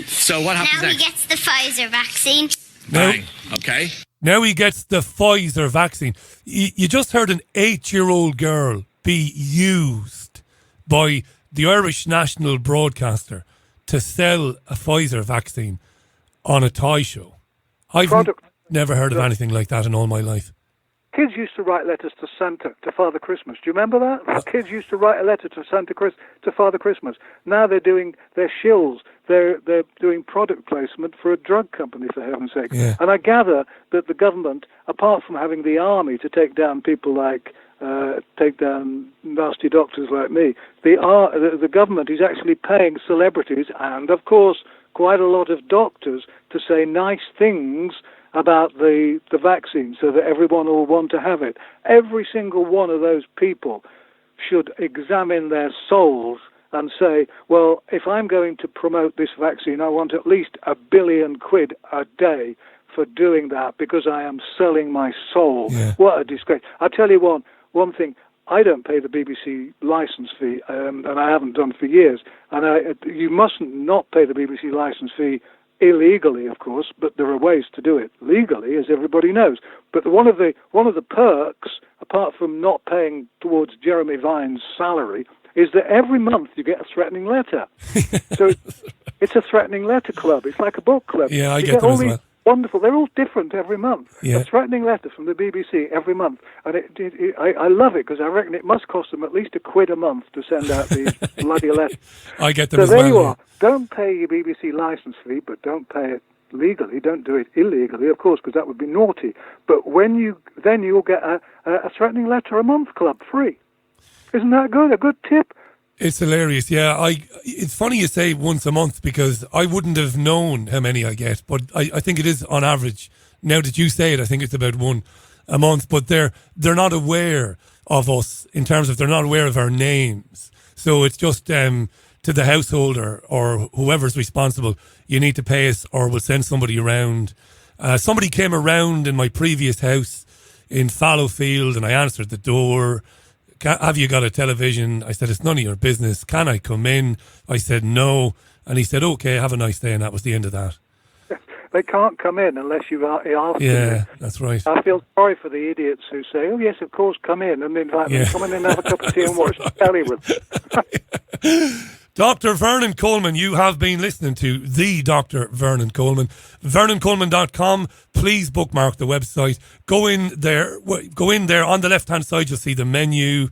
So what happens next? Now he gets the Pfizer vaccine. Bang. Okay. Now he gets the Pfizer vaccine. You just heard an 8-year-old girl be used by the Irish national broadcaster to sell a Pfizer vaccine on a toy show. I've never heard of anything like that in all my life. Kids used to write letters to Santa, to Father Christmas. Do you remember that? Kids used to write a letter to to Father Christmas. Now they're shills. They're doing product placement for a drug company, for heaven's sake. Yeah. And I gather that the government, apart from having the army to take down people like nasty doctors like me, the government is actually paying celebrities and, of course, quite a lot of doctors to say nice things about the vaccine so that everyone will want to have it. Every single one of those people should examine their souls and say, well, if I'm going to promote this vaccine, I want at least £1 billion a day for doing that because I am selling my soul. Yeah. What a disgrace. I'll tell you one thing. I don't pay the BBC licence fee, and I haven't done for years. And you mustn't not pay the BBC licence fee illegally, of course, but there are ways to do it legally, as everybody knows. But one of the perks, apart from not paying towards Jeremy Vine's salary, is that every month you get a threatening letter. So it's a threatening letter club. It's like a book club. Yeah, I you get them all as these well. Wonderful. They're all different every month. Yeah. A threatening letter from the BBC every month. And I love it because I reckon it must cost them at least £1 a month to send out these bloody letters. I get them so as there well. you yeah. are. Don't pay your BBC licence fee, but don't pay it legally. Don't do it illegally, of course, because that would be naughty. But then you'll get a threatening letter a month club free. Isn't that good? A good tip. It's hilarious, yeah. It's funny you say once a month because I wouldn't have known how many I get, but I think it is on average. Now that you say it, I think it's about one a month, but they're not aware of us in terms of they're not aware of our names. So it's just to the householder or whoever's responsible, you need to pay us or we'll send somebody around. Somebody came around in my previous house in Fallowfield and I answered the door. Have you got a television? I said, it's none of your business. Can I come in? I said, no. And he said, okay, have a nice day. And that was the end of that. They can't come in unless you ask them. Yeah, that's right. I feel sorry for the idiots who say, oh, yes, of course, come in. And invite them to come in and have a cup of tea and watch the telly with them. Dr. Vernon Coleman, you have been listening to the Dr. Vernon Coleman. VernonColeman.com. Please bookmark the website. Go in there on the left-hand side, you'll see the menu.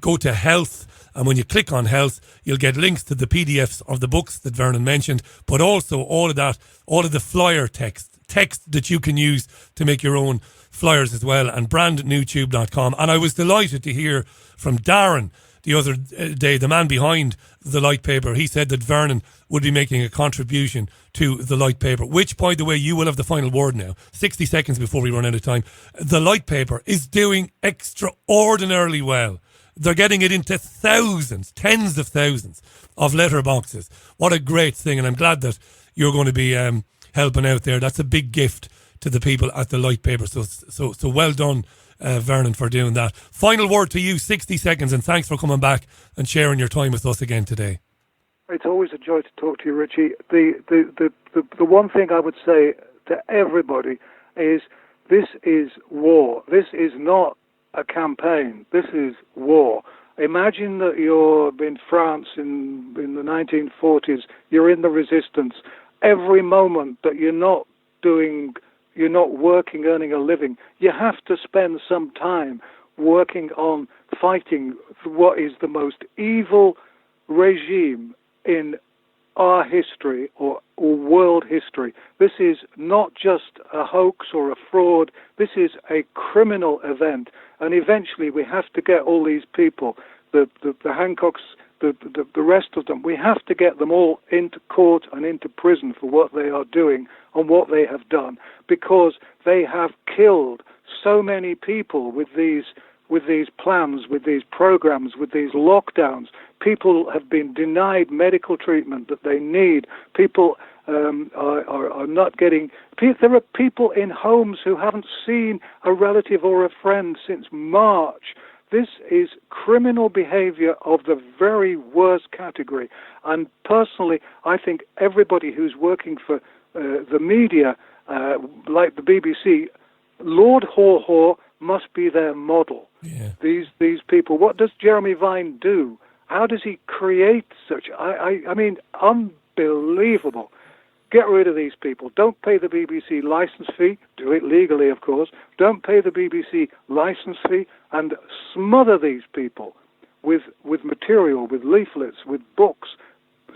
Go to health. And when you click on health, you'll get links to the PDFs of the books that Vernon mentioned, but also all of the flyer text that you can use to make your own flyers as well, and brandnewtube.com. And I was delighted to hear from Darren the other day, the man behind the light paper. He said that Vernon would be making a contribution to the light paper, which, by the way, you will have the final word now, 60 seconds before we run out of time. The light paper is doing extraordinarily well. They're getting it into thousands, tens of thousands of letterboxes. What a great thing. And I'm glad that you're going to be helping out there. That's a big gift to the people at the light paper. So well done, Vernon, for doing that. Final word to you, 60 seconds, and thanks for coming back and sharing your time with us again today. It's always a joy to talk to you, Richie. The one thing I would say to everybody is this is war. This is not a campaign. This is war. Imagine that you're in France in the 1940s. You're in the resistance. Every moment that you're not working, earning a living, you have to spend some time working on fighting what is the most evil regime in our history or world history. This is not just a hoax or a fraud. This is a criminal event. And eventually we have to get all these people, the Hancocks, the rest of them, we have to get them all into court and into prison for what they are doing and what they have done, because they have killed so many people with these plans, with these programs, with these lockdowns. People have been denied medical treatment that they need. People are not getting... There are people in homes who haven't seen a relative or a friend since March. This is criminal behavior of the very worst category. And personally, I think everybody who's working for the media, like the BBC, Lord Haw must be their model. Yeah. These people. What does Jeremy Vine do? How does he create such... I mean, unbelievable. Get rid of these people. Don't pay the BBC license fee. Do it legally, of course. Don't pay the BBC license fee and smother these people with material, with leaflets, with books,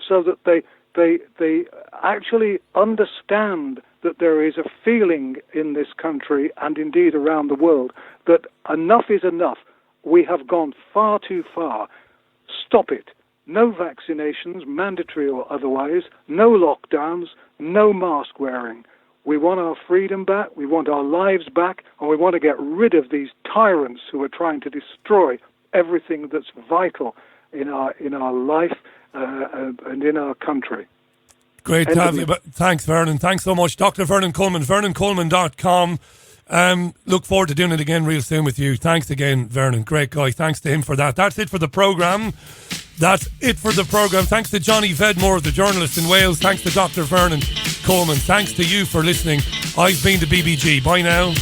so that they actually understand that there is a feeling in this country and indeed around the world that enough is enough. We have gone far too far. Stop it. No vaccinations, mandatory or otherwise, no lockdowns, no mask wearing. We want our freedom back, we want our lives back, and we want to get rid of these tyrants who are trying to destroy everything that's vital in our life and in our country. Great to have you. Thanks, Vernon. Thanks so much. Dr. Vernon Coleman, vernoncoleman.com. Look forward to doing it again real soon with you. Thanks again, Vernon. Great guy. Thanks to him for that. That's it for the programme. Thanks to Johnny Vedmore, the journalist in Wales. Thanks to Dr. Vernon Coleman. Thanks to you for listening. I've been to BBG. Bye now.